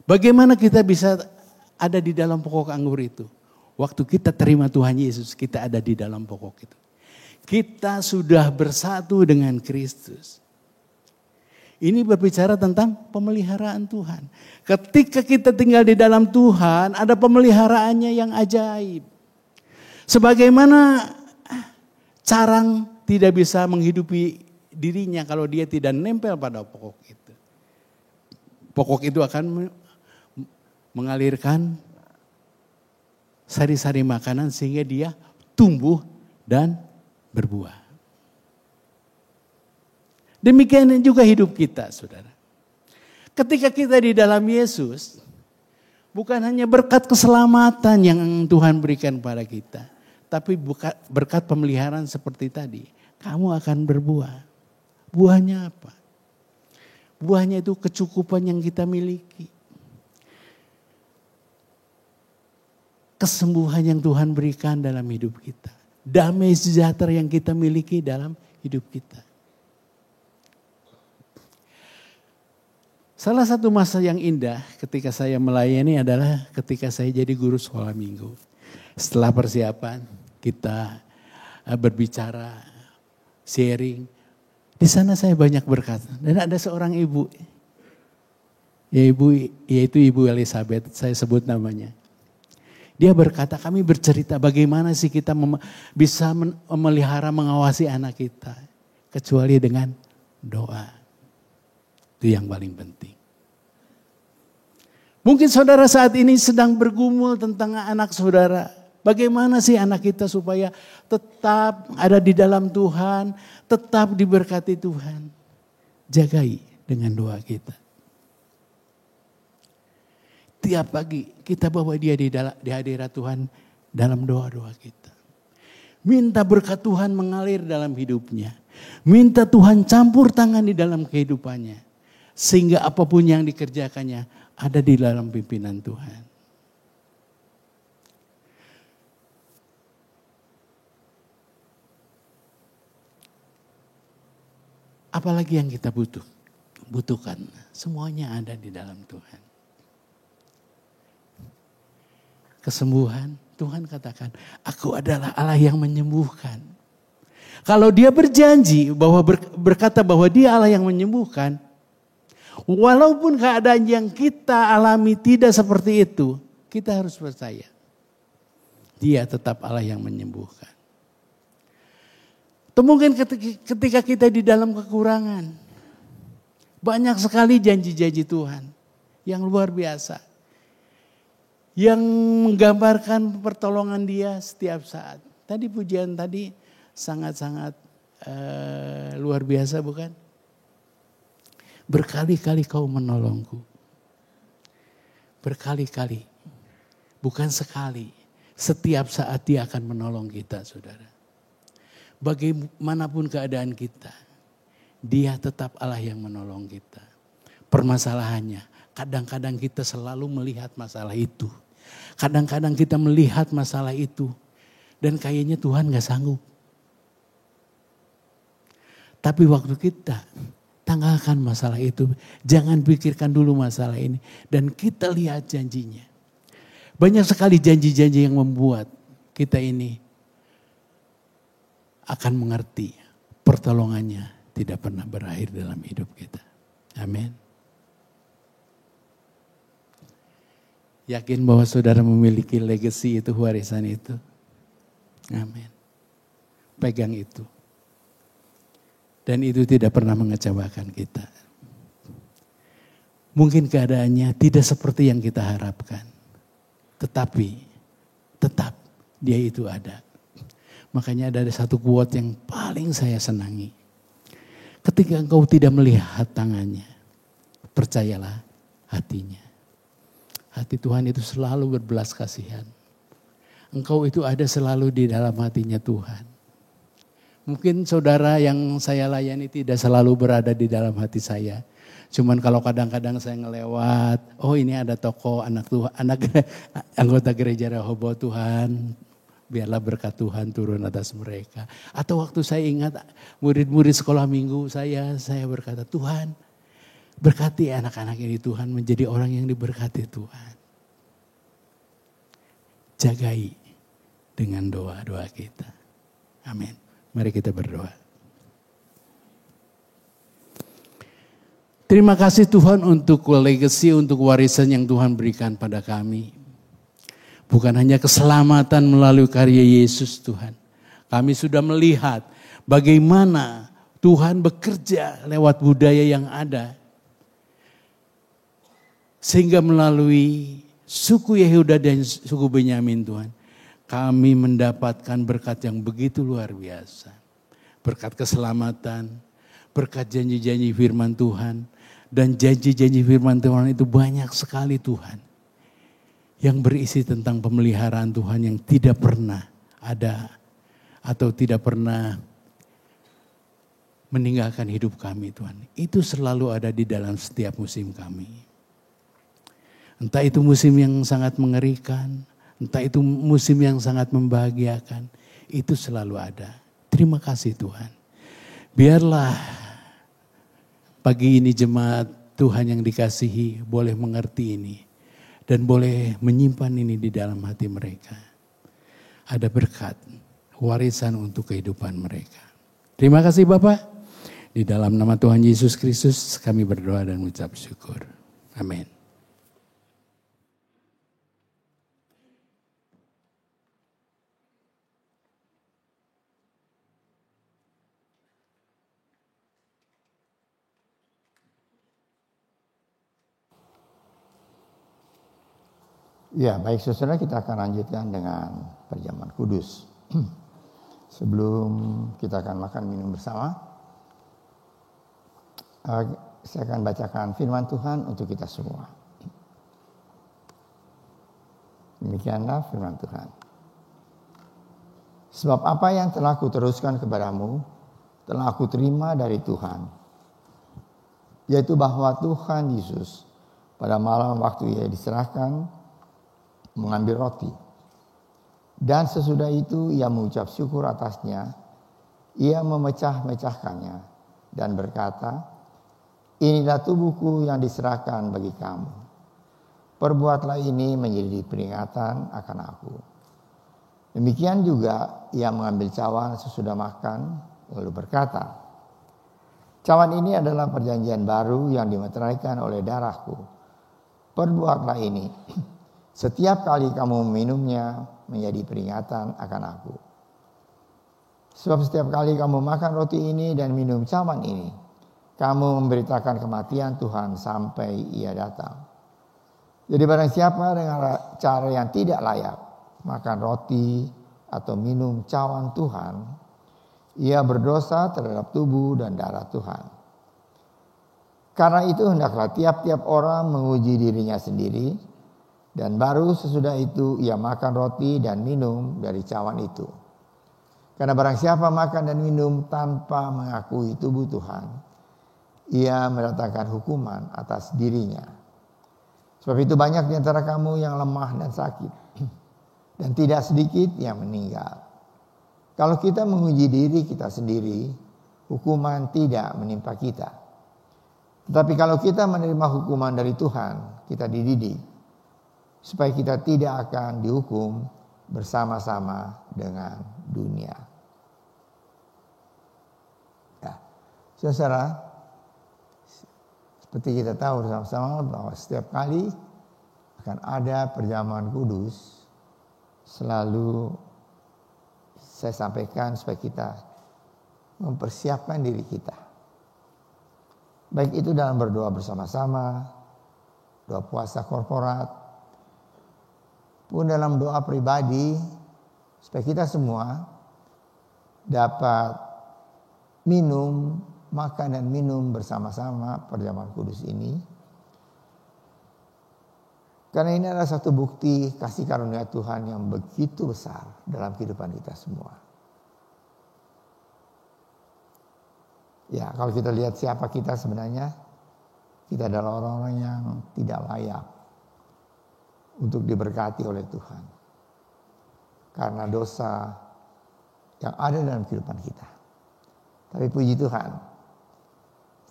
Bagaimana kita bisa ada di dalam pokok anggur itu? Waktu kita terima Tuhan Yesus, kita ada di dalam pokok itu. Kita sudah bersatu dengan Kristus. Ini berbicara tentang pemeliharaan Tuhan. Ketika kita tinggal di dalam Tuhan, ada pemeliharaannya yang ajaib. Sebagaimana carang tidak bisa menghidupi dirinya kalau dia tidak nempel pada pokok itu. Pokok itu akan mengalirkan sari-sari makanan sehingga dia tumbuh dan berbuah. Demikian juga hidup kita, saudara. Ketika kita di dalam Yesus, bukan hanya berkat keselamatan yang Tuhan berikan pada kita, tapi berkat pemeliharaan seperti tadi. Kamu akan berbuah. Buahnya apa? Buahnya itu kecukupan yang kita miliki. Kesembuhan yang Tuhan berikan dalam hidup kita. Damai sejahtera yang kita miliki dalam hidup kita. Salah satu masa yang indah ketika saya melayani adalah ketika saya jadi guru sekolah minggu. Setelah persiapan kita berbicara, sharing. Di sana saya banyak berkat. Dan ada seorang ibu, yaitu Ibu Elizabeth, saya sebut namanya. Dia berkata, kami bercerita bagaimana sih kita bisa memelihara, mengawasi anak kita. Kecuali dengan doa. Itu yang paling penting. Mungkin saudara saat ini sedang bergumul tentang anak saudara. Bagaimana sih anak kita supaya tetap ada di dalam Tuhan, tetap diberkati Tuhan. Jagai dengan doa kita. Tiap pagi kita bawa dia di hadirat Tuhan dalam doa-doa kita. Minta berkat Tuhan mengalir dalam hidupnya. Minta Tuhan campur tangan di dalam kehidupannya. Sehingga apapun yang dikerjakannya ada di dalam pimpinan Tuhan. Apalagi yang kita butuhkan. Semuanya ada di dalam Tuhan. Kesembuhan, Tuhan katakan, aku adalah Allah yang menyembuhkan. Kalau dia berjanji berkata bahwa dia Allah yang menyembuhkan, walaupun keadaan yang kita alami tidak seperti itu, kita harus percaya. Dia tetap Allah yang menyembuhkan. Atau mungkin ketika kita di dalam kekurangan, banyak sekali janji-janji Tuhan yang luar biasa. Yang menggambarkan pertolongan dia setiap saat. Tadi pujian tadi sangat-sangat luar biasa bukan? Berkali-kali kau menolongku. Berkali-kali. Bukan sekali. Setiap saat dia akan menolong kita, saudara. Bagaimanapun keadaan kita. Dia tetap Allah yang menolong kita. Permasalahannya, kadang-kadang kita selalu melihat masalah itu. Kadang-kadang kita melihat masalah itu. Dan kayaknya Tuhan gak sanggup. Tapi waktu kita tanggalkan masalah itu. Jangan pikirkan dulu masalah ini. Dan kita lihat janjinya. Banyak sekali janji-janji yang membuat kita ini akan mengerti pertolongannya tidak pernah berakhir dalam hidup kita. Amin. Yakin bahwa saudara memiliki legacy itu, warisan itu. Amin. Pegang itu. Dan itu tidak pernah mengecewakan kita. Mungkin keadaannya tidak seperti yang kita harapkan. Tetapi tetap dia itu ada. Makanya ada satu quote yang paling saya senangi. Ketika engkau tidak melihat tangannya, percayalah hatinya. Hati Tuhan itu selalu berbelas kasihan. Engkau itu ada selalu di dalam hatinya Tuhan. Mungkin saudara yang saya layani tidak selalu berada di dalam hati saya. Cuman kalau kadang-kadang saya ngelewat, oh ini ada toko anak Tuhan, anggota gereja Rehoboth Tuhan. Biarlah berkat Tuhan turun atas mereka. Atau waktu saya ingat murid-murid sekolah minggu saya berkata, Tuhan berkati anak-anak ini Tuhan menjadi orang yang diberkati Tuhan. Jagai dengan doa-doa kita. Amin. Mari kita berdoa. Terima kasih Tuhan untuk legacy, untuk warisan yang Tuhan berikan pada kami. Bukan hanya keselamatan melalui karya Yesus Tuhan. Kami sudah melihat bagaimana Tuhan bekerja lewat budaya yang ada. Sehingga melalui suku Yehuda dan suku Benyamin Tuhan. Kami mendapatkan berkat yang begitu luar biasa. Berkat keselamatan, berkat janji-janji firman Tuhan. Dan janji-janji firman Tuhan itu banyak sekali Tuhan. Yang berisi tentang pemeliharaan Tuhan yang tidak pernah ada. Atau tidak pernah meninggalkan hidup kami Tuhan. Itu selalu ada di dalam setiap musim kami. Entah itu musim yang sangat mengerikan. Entah itu musim yang sangat membahagiakan. Itu selalu ada. Terima kasih Tuhan. Biarlah pagi ini jemaat Tuhan yang dikasihi boleh mengerti ini. Dan boleh menyimpan ini di dalam hati mereka. Ada berkat, warisan untuk kehidupan mereka. Terima kasih Bapak. Di dalam nama Tuhan Yesus Kristus kami berdoa dan mengucap syukur. Amin.
Ya, baik saudara, kita akan lanjutkan dengan perjamuan kudus. Sebelum kita akan makan minum bersama, saya akan bacakan firman Tuhan untuk kita semua. Demikianlah firman Tuhan. Sebab apa yang telah kuteruskan kepadamu, telah aku terima dari Tuhan. Yaitu bahwa Tuhan Yesus pada malam waktu ia diserahkan, mengambil roti. Dan sesudah itu ia mengucap syukur atasnya. Ia memecah-mecahkannya dan berkata, inilah tubuhku yang diserahkan bagi kamu. Perbuatlah ini menjadi peringatan akan aku. Demikian juga ia mengambil cawan sesudah makan, lalu berkata, cawan ini adalah perjanjian baru yang dimeteraikan oleh darahku. Perbuatlah ini setiap kali kamu meminumnya menjadi peringatan akan aku. Sebab setiap kali kamu makan roti ini dan minum cawan ini, kamu memberitakan kematian Tuhan sampai ia datang. Jadi barang siapa dengan cara yang tidak layak makan roti atau minum cawan Tuhan, ia berdosa terhadap tubuh dan darah Tuhan. Karena itu hendaklah tiap-tiap orang menguji dirinya sendiri, dan baru sesudah itu ia makan roti dan minum dari cawan itu. Karena barang siapa makan dan minum tanpa mengakui tubuh Tuhan, ia mendatangkan hukuman atas dirinya. Sebab itu banyak di antara kamu yang lemah dan sakit, dan tidak sedikit yang meninggal. Kalau kita menguji diri kita sendiri, hukuman tidak menimpa kita. Tetapi kalau kita menerima hukuman dari Tuhan, kita dididik supaya kita tidak akan dihukum bersama-sama dengan dunia. Ya, saudara, seperti kita tahu bersama-sama bahwa setiap kali akan ada perjamuan kudus, selalu saya sampaikan supaya kita mempersiapkan diri kita. Baik itu dalam berdoa bersama-sama, doa puasa korporat, pun dalam doa pribadi, supaya kita semua dapat makan dan minum bersama-sama perjamuan kudus ini. Karena ini adalah satu bukti kasih karunia Tuhan yang begitu besar dalam kehidupan kita semua. Ya, kalau kita lihat siapa kita sebenarnya, kita adalah orang-orang yang tidak layak untuk diberkati oleh Tuhan. Karena dosa yang ada dalam kehidupan kita. Tapi puji Tuhan,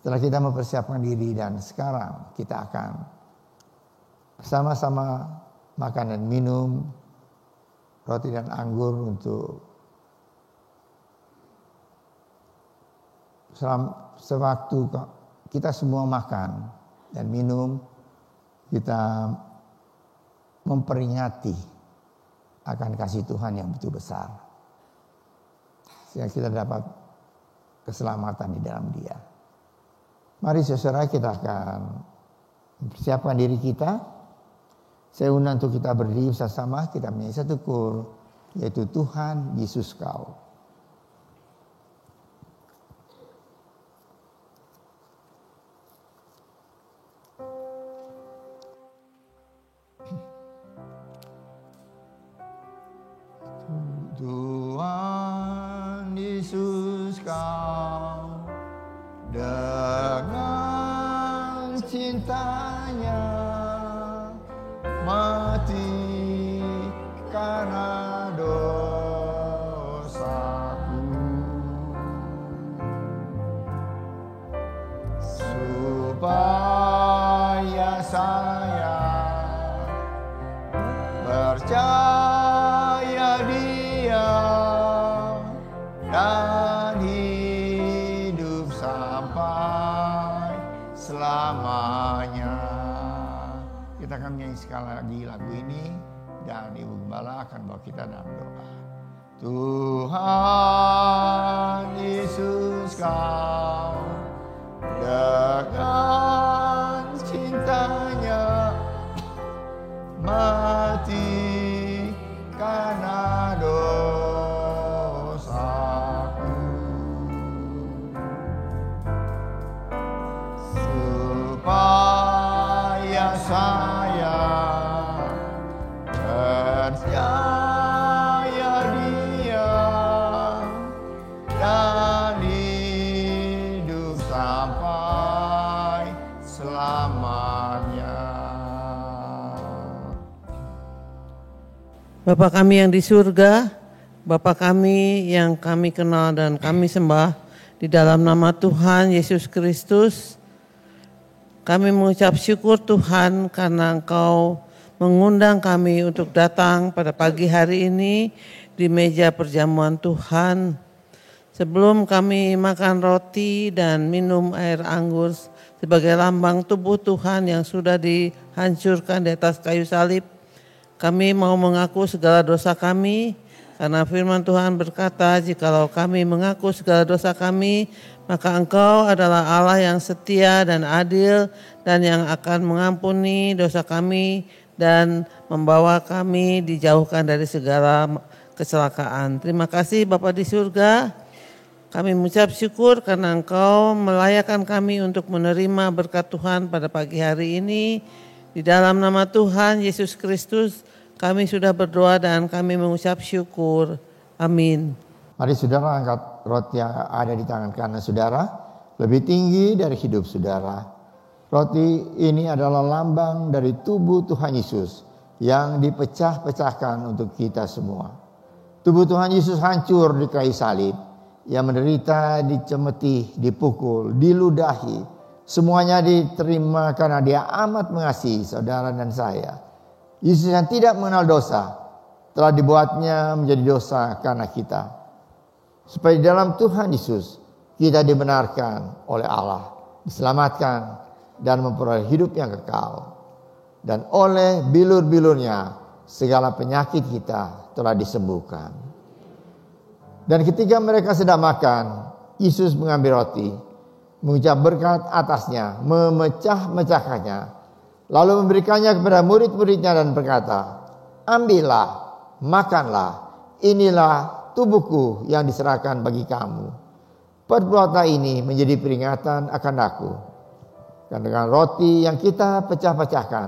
setelah kita mempersiapkan diri dan sekarang kita akan bersama-sama makan dan minum roti dan anggur untuk sewaktu kita semua makan dan minum, kita memperingati akan kasih Tuhan yang begitu besar. Sehingga kita dapat keselamatan di dalam Dia. Mari saudara, kita akan mempersiapkan diri kita. Saya undang untuk kita berdiri bersama, kita menyanyi satu kor, yaitu Tuhan Yesus Kau. Tuhan Yesus Kau dengan cintanya mati karena dosaku, supaya saya percaya Dia dan hidup sampai selamanya. Kita akan menyanyi sekali lagi lagu ini dan Ibu Gembala akan bawa kita dalam doa. Tuhan Yesus Kau dengan cintanya mati karena dosaku, supaya saya percaya Dia dan hidup sampai selamanya.
Bapa kami yang di surga, Bapa kami yang kami kenal dan kami sembah, di dalam nama Tuhan Yesus Kristus, kami mengucap syukur Tuhan karena Engkau mengundang kami untuk datang pada pagi hari ini di meja perjamuan Tuhan. Sebelum kami makan roti dan minum air anggur sebagai lambang tubuh Tuhan yang sudah dihancurkan di atas kayu salib, kami mau mengaku segala dosa kami, karena firman Tuhan berkata, jikalau kami mengaku segala dosa kami, maka Engkau adalah Allah yang setia dan adil dan yang akan mengampuni dosa kami dan membawa kami dijauhkan dari segala kecelakaan. Terima kasih Bapa di surga. Kami mengucap syukur karena Engkau melayakkan kami untuk menerima berkat Tuhan pada pagi hari ini. Di dalam nama Tuhan Yesus Kristus kami sudah berdoa dan kami mengucap syukur. Amin.
Mari saudara angkat roti yang ada di tangan kanan saudara, lebih tinggi dari hidup saudara. Roti ini adalah lambang dari tubuh Tuhan Yesus yang dipecah-pecahkan untuk kita semua. Tubuh Tuhan Yesus hancur di kayu salib. Ia menderita, dicemeti, dipukul, diludahi. Semuanya diterima karena Dia amat mengasihi saudara dan saya. Yesus yang tidak mengenal dosa telah dibuatnya menjadi dosa karena kita. Supaya di dalam Tuhan Yesus kita dibenarkan oleh Allah, diselamatkan dan memperoleh hidup yang kekal. Dan oleh bilur-bilurnya segala penyakit kita telah disembuhkan. Dan ketika mereka sedang makan, Yesus mengambil roti, mengucap berkat atasnya, memecah-mecahkannya, lalu memberikannya kepada murid-muridnya dan berkata, ambillah, makanlah, inilah tubuhku yang diserahkan bagi kamu. Perbuatan ini menjadi peringatan akan aku. Dan dengan roti yang kita pecah-pecahkan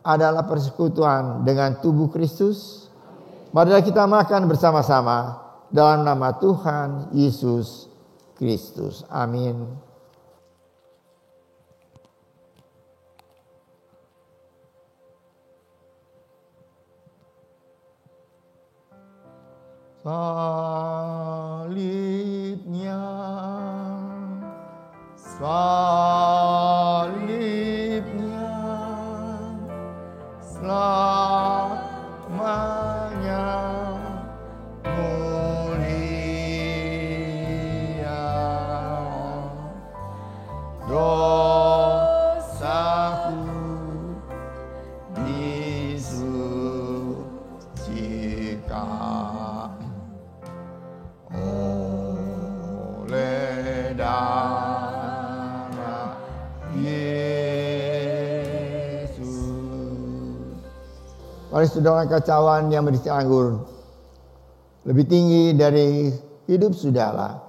adalah persekutuan dengan tubuh Kristus. Marilah kita makan bersama-sama dalam nama Tuhan Yesus Kristus. Amin. Salibnya, salibnya, selamanya mulia. Dosaku disucikan. darah Yesus. Mari saudara, kacauan yang berisi anggur lebih tinggi dari hidup saudara.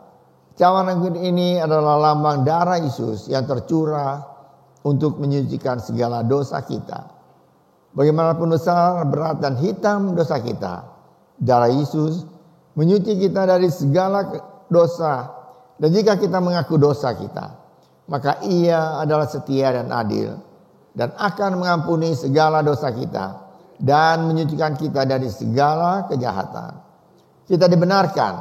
Cawan anggur ini adalah lambang darah Yesus yang tercurah untuk menyucikan segala dosa kita. Bagaimanapun besar, berat, dan hitam dosa kita, darah Yesus menyuci kita dari segala dosa. Dan jika kita mengaku dosa kita, maka Ia adalah setia dan adil dan akan mengampuni segala dosa kita dan menyucikan kita dari segala kejahatan. Kita dibenarkan,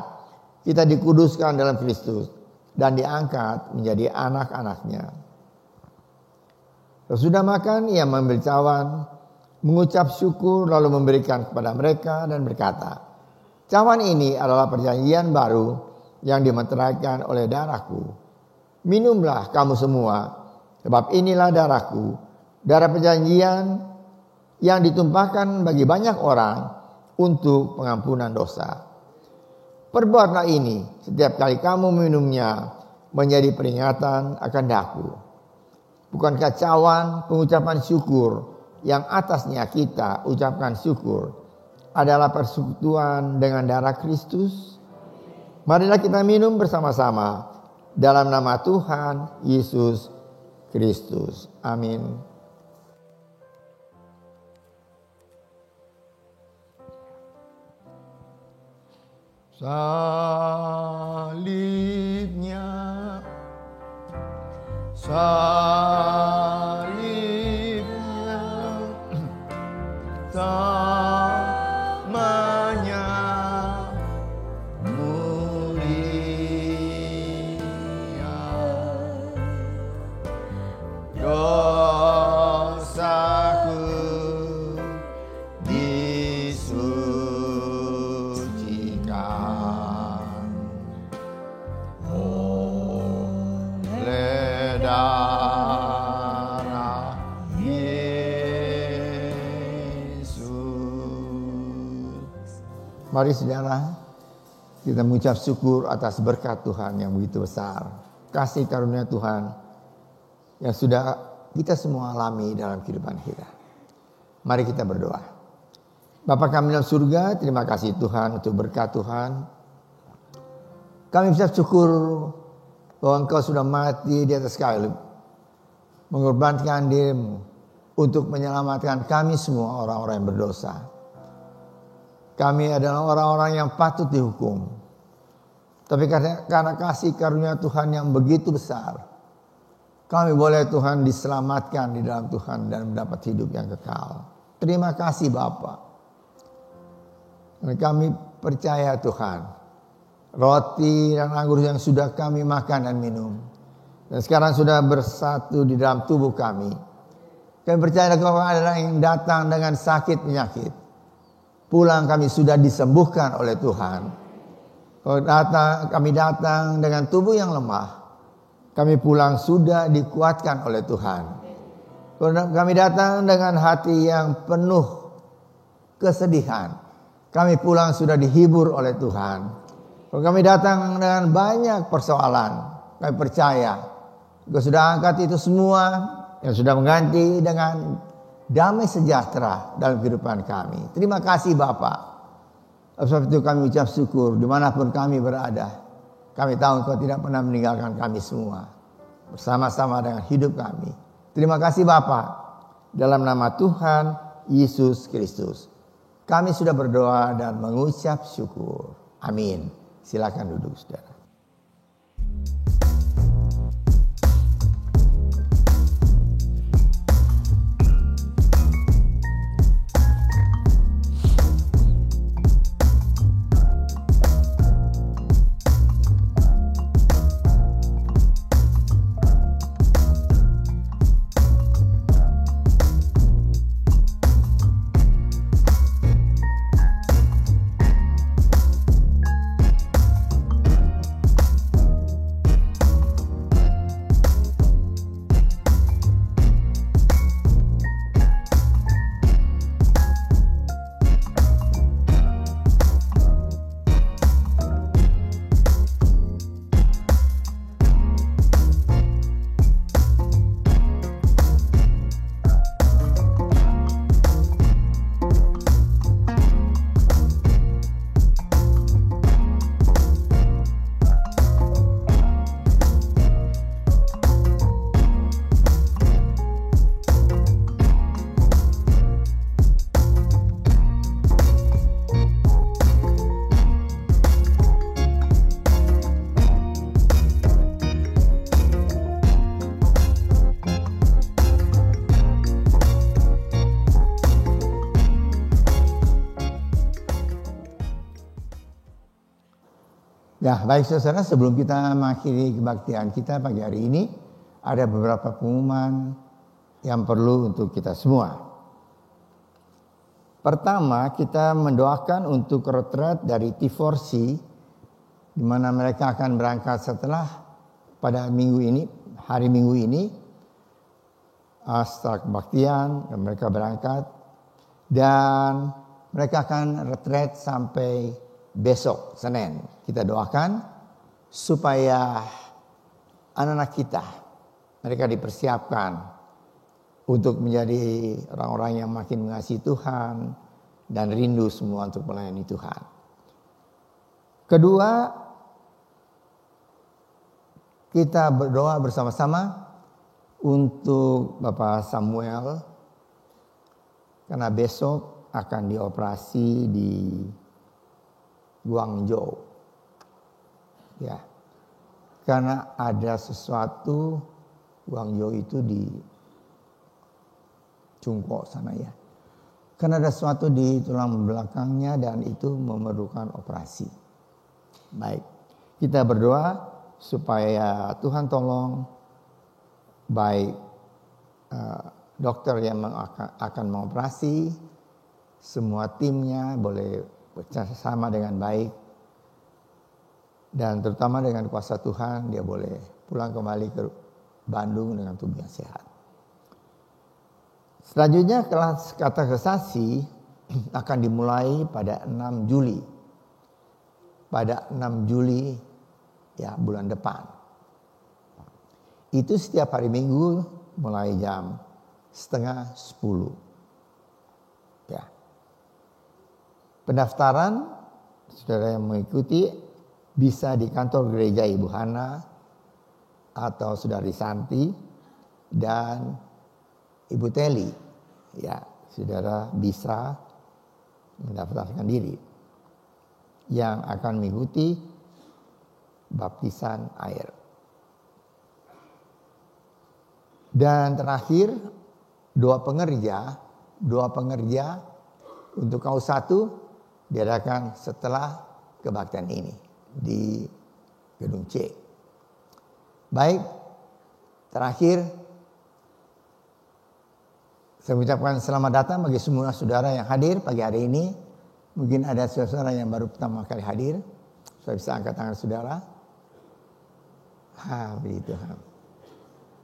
kita dikuduskan dalam Kristus dan diangkat menjadi anak-anaknya. Sesudah makan, Ia mengambil cawan, mengucap syukur, lalu memberikan kepada mereka dan berkata, "Cawan ini adalah perjanjian baru yang dimeteraikan oleh darahku. Minumlah kamu semua, sebab inilah darahku, darah perjanjian yang ditumpahkan bagi banyak orang untuk pengampunan dosa. Perbuatlah ini setiap kali kamu minumnya menjadi peringatan akan daku." Bukankah cawan pengucapan syukur yang atasnya kita ucapkan syukur adalah persekutuan dengan darah Kristus? Marilah kita minum bersama-sama dalam nama Tuhan Yesus Kristus. Amin. Salibnya, salibnya, tamanya mulia, dosaku disucikan oleh darah Yesus. Mari saudara, kita mengucap syukur atas berkat Tuhan yang begitu besar, kasih karunia Tuhan yang sudah kita semua alami dalam kehidupan kita. Mari kita berdoa. Bapa kami dalam surga, terima kasih Tuhan untuk berkat Tuhan. Kami bisa syukur bahwa Engkau sudah mati di atas kayu, mengorbankan dirimu untuk menyelamatkan kami semua orang-orang yang berdosa. Kami adalah orang-orang yang patut dihukum. Tapi karena kasih karunia Tuhan yang begitu besar, kami boleh Tuhan diselamatkan di dalam Tuhan dan mendapat hidup yang kekal. Terima kasih Bapa. Dan kami percaya Tuhan, roti dan anggur yang sudah kami makan dan minum, dan sekarang sudah bersatu di dalam tubuh kami. Kami percaya bahwa ada yang datang dengan sakit penyakit, pulang kami sudah disembuhkan oleh Tuhan. Kalau kami datang dengan tubuh yang lemah, kami pulang sudah dikuatkan oleh Tuhan. Kalau kami datang dengan hati yang penuh kesedihan, kami pulang sudah dihibur oleh Tuhan. Kalau kami datang dengan banyak persoalan, kami percaya Engkau sudah angkat itu semua, yang sudah mengganti dengan damai sejahtera dalam kehidupan kami. Terima kasih Bapa. Sebab itu kami ucap syukur dimanapun kami berada. Kami tahu Engkau tidak pernah meninggalkan kami semua, bersama-sama dengan hidup kami. Terima kasih Bapa. Dalam nama Tuhan Yesus Kristus, kami sudah berdoa dan mengucap syukur. Amin. Silakan duduk saudara. Ya, baik saudara, sebelum kita mengakhiri kebaktian kita pagi hari ini, ada beberapa pengumuman yang perlu untuk kita semua. Pertama, kita mendoakan untuk retret dari T4C, di mana mereka akan berangkat setelah pada minggu ini, hari Minggu ini, setelah kebaktian, dan mereka berangkat, dan mereka akan retret sampai besok, Senin. Kita doakan supaya anak-anak kita, mereka dipersiapkan untuk menjadi orang-orang yang makin mengasihi Tuhan dan rindu semua untuk melayani Tuhan. Kedua, kita berdoa bersama-sama untuk Bapak Samuel, karena besok akan dioperasi di Guangzhou. Ya. Karena ada sesuatu, Guangzhou itu di Cungko sana ya. Karena ada sesuatu di tulang belakangnya dan itu memerlukan operasi. Baik, kita berdoa supaya Tuhan tolong baik dokter yang akan mengoperasi, semua timnya boleh bersama dengan baik, dan terutama dengan kuasa Tuhan dia boleh pulang kembali ke Bandung dengan tubuh yang sehat. Selanjutnya kelas katekisasi akan dimulai pada 6 Juli. Pada 6 Juli ya, bulan depan. Itu setiap hari Minggu mulai jam 9:30. Ya. Pendaftaran saudara yang mengikuti bisa di kantor gereja Ibu Hana atau Saudari Santi dan Ibu Teli. Ya, saudara bisa mendaftarkan diri yang akan mengikuti baptisan air. Dan terakhir, doa pengerja untuk KU1 diadakan setelah kebaktian ini di gedung C. Baik, terakhir saya ucapkan selamat datang bagi semua saudara yang hadir pagi hari ini. Mungkin ada saudara yang baru pertama kali hadir. Saya bisa angkat tangan saudara. Begitu.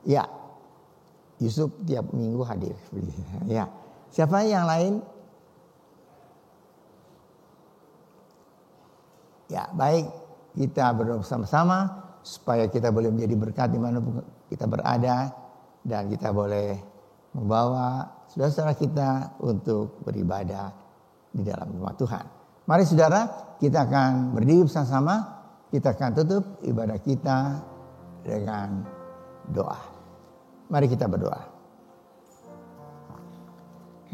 Ya, Yusuf tiap minggu hadir. Ya, siapa yang lain? Ya, baik, kita berdoa bersama-sama supaya kita boleh menjadi berkat di mana kita berada dan kita boleh membawa saudara-saudara kita untuk beribadah di dalam rumah Tuhan. Mari saudara, kita akan berdiri bersama-sama, kita akan tutup ibadah kita dengan doa. Mari kita berdoa.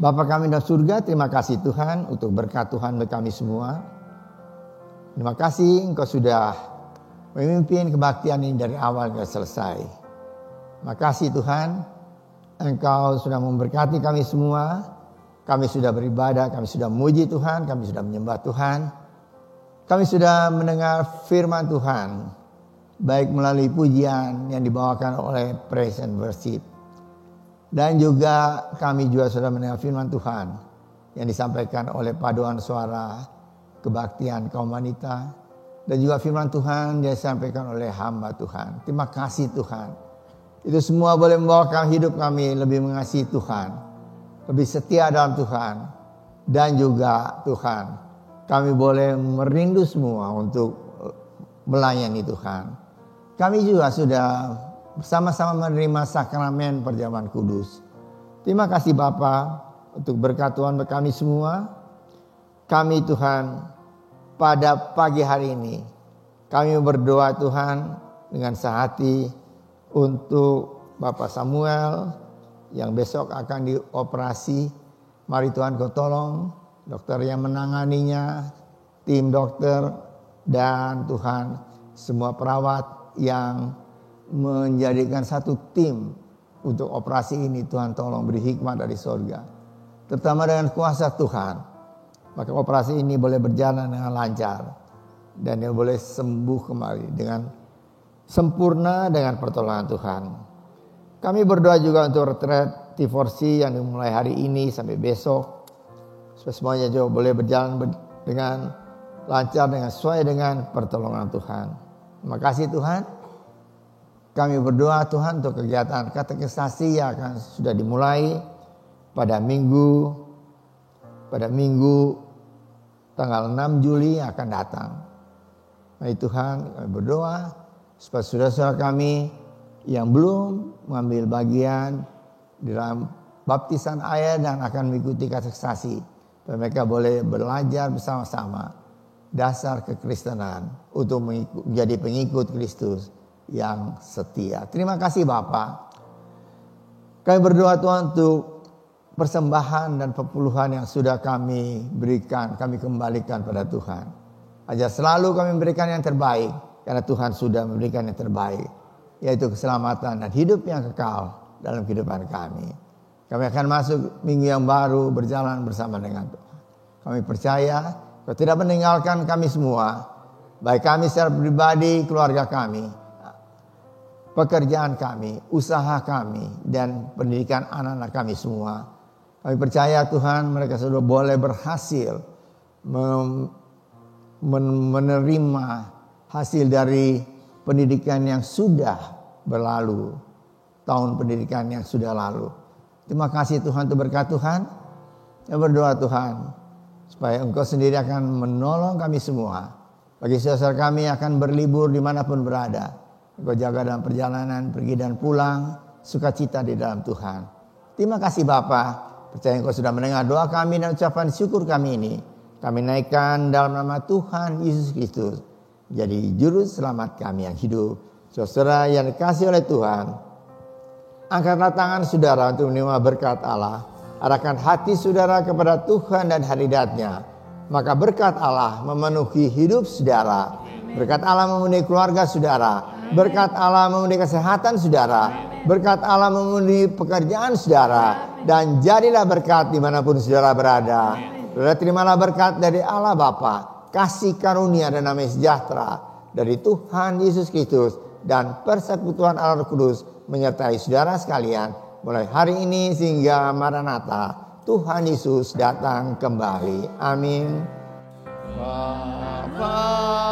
Bapa kami dalam surga, terima kasih Tuhan untuk berkat Tuhan bagi kami semua. Terima kasih Engkau sudah memimpin kebaktian ini dari awal hingga selesai. Terima kasih Tuhan, Engkau sudah memberkati kami semua. Kami sudah beribadah, kami sudah memuji Tuhan, kami sudah menyembah Tuhan. Kami sudah mendengar firman Tuhan, baik melalui pujian yang dibawakan oleh praise and worship. Dan juga kami juga sudah mendengar firman Tuhan yang disampaikan oleh paduan suara kebaktian kaum wanita. Dan juga firman Tuhan yang disampaikan oleh hamba Tuhan. Terima kasih Tuhan. Itu semua boleh membawakan hidup kami lebih mengasihi Tuhan, lebih setia dalam Tuhan. Dan juga Tuhan, kami boleh merindu semua untuk melayani Tuhan. Kami juga sudah bersama-sama menerima sakramen perjamuan kudus. Terima kasih Bapa untuk berkat Tuhan bagi kami semua. Kami Tuhan, pada pagi hari ini kami berdoa Tuhan dengan sehati untuk Bapak Samuel yang besok akan dioperasi. Mari Tuhan Kau tolong dokter yang menanganinya, tim dokter, dan Tuhan semua perawat yang menjadikan satu tim untuk operasi ini. Tuhan tolong beri hikmat dari surga, terutama dengan kuasa Tuhan. Maka operasi ini boleh berjalan dengan lancar dan dia boleh sembuh kembali dengan sempurna dengan pertolongan Tuhan. Kami berdoa juga untuk retret T4C yang dimulai hari ini sampai besok. Supaya semuanya juga boleh berjalan dengan lancar, dengan sesuai dengan pertolongan Tuhan. Terima kasih Tuhan. Kami berdoa Tuhan untuk kegiatan katekisasi yang akan sudah dimulai pada minggu tanggal 6 Juli yang akan datang. Mari Tuhan, kami berdoa supaya saudara-saudara kami yang belum mengambil bagian di dalam baptisan air dan akan mengikuti katekisasi, supaya mereka boleh belajar bersama-sama dasar kekristenan untuk menjadi pengikut Kristus yang setia. Terima kasih Bapa. Kami berdoa Tuhan untuk persembahan dan perpuluhan yang sudah kami berikan, kami kembalikan pada Tuhan. Ajar selalu kami memberikan yang terbaik, karena Tuhan sudah memberikan yang terbaik, yaitu keselamatan dan hidup yang kekal dalam kehidupan kami. Kami akan masuk minggu yang baru berjalan bersama dengan Tuhan. Kami percaya Kau tidak meninggalkan kami semua, baik kami secara pribadi, keluarga kami, pekerjaan kami, usaha kami, dan pendidikan anak-anak kami semua. Kami percaya Tuhan mereka sudah boleh berhasil menerima hasil dari pendidikan yang sudah berlalu, tahun pendidikan yang sudah lalu. Terima kasih Tuhan untuk berkat Tuhan. Saya berdoa Tuhan supaya Engkau sendiri akan menolong kami semua. Bagi saudara kami akan berlibur dimanapun berada, Engkau jaga dalam perjalanan pergi dan pulang, sukacita di dalam Tuhan. Terima kasih Bapa, percaya Engkau sudah mendengar doa kami dan ucapan syukur kami ini. Kami naikkan dalam nama Tuhan Yesus Kristus, jadi juru selamat kami yang hidup. Saudara yang dikasihi oleh Tuhan, angkatlah tangan saudara untuk menerima berkat Allah. Arahkan hati saudara kepada Tuhan dan hadirat-Nya. Maka berkat Allah memenuhi hidup saudara. Berkat Allah memenuhi keluarga saudara. Berkat Allah memenuhi kesehatan saudara. Berkat Allah memenuhi pekerjaan saudara. Dan jadilah berkat dimanapun saudara berada. Saudara terimalah berkat dari Allah Bapa, kasih karunia dan damai sejahtera dari Tuhan Yesus Kristus, dan persekutuan Allah Roh Kudus menyertai saudara sekalian mulai hari ini sehingga Maranatha, Tuhan Yesus datang kembali. Amin. Bapa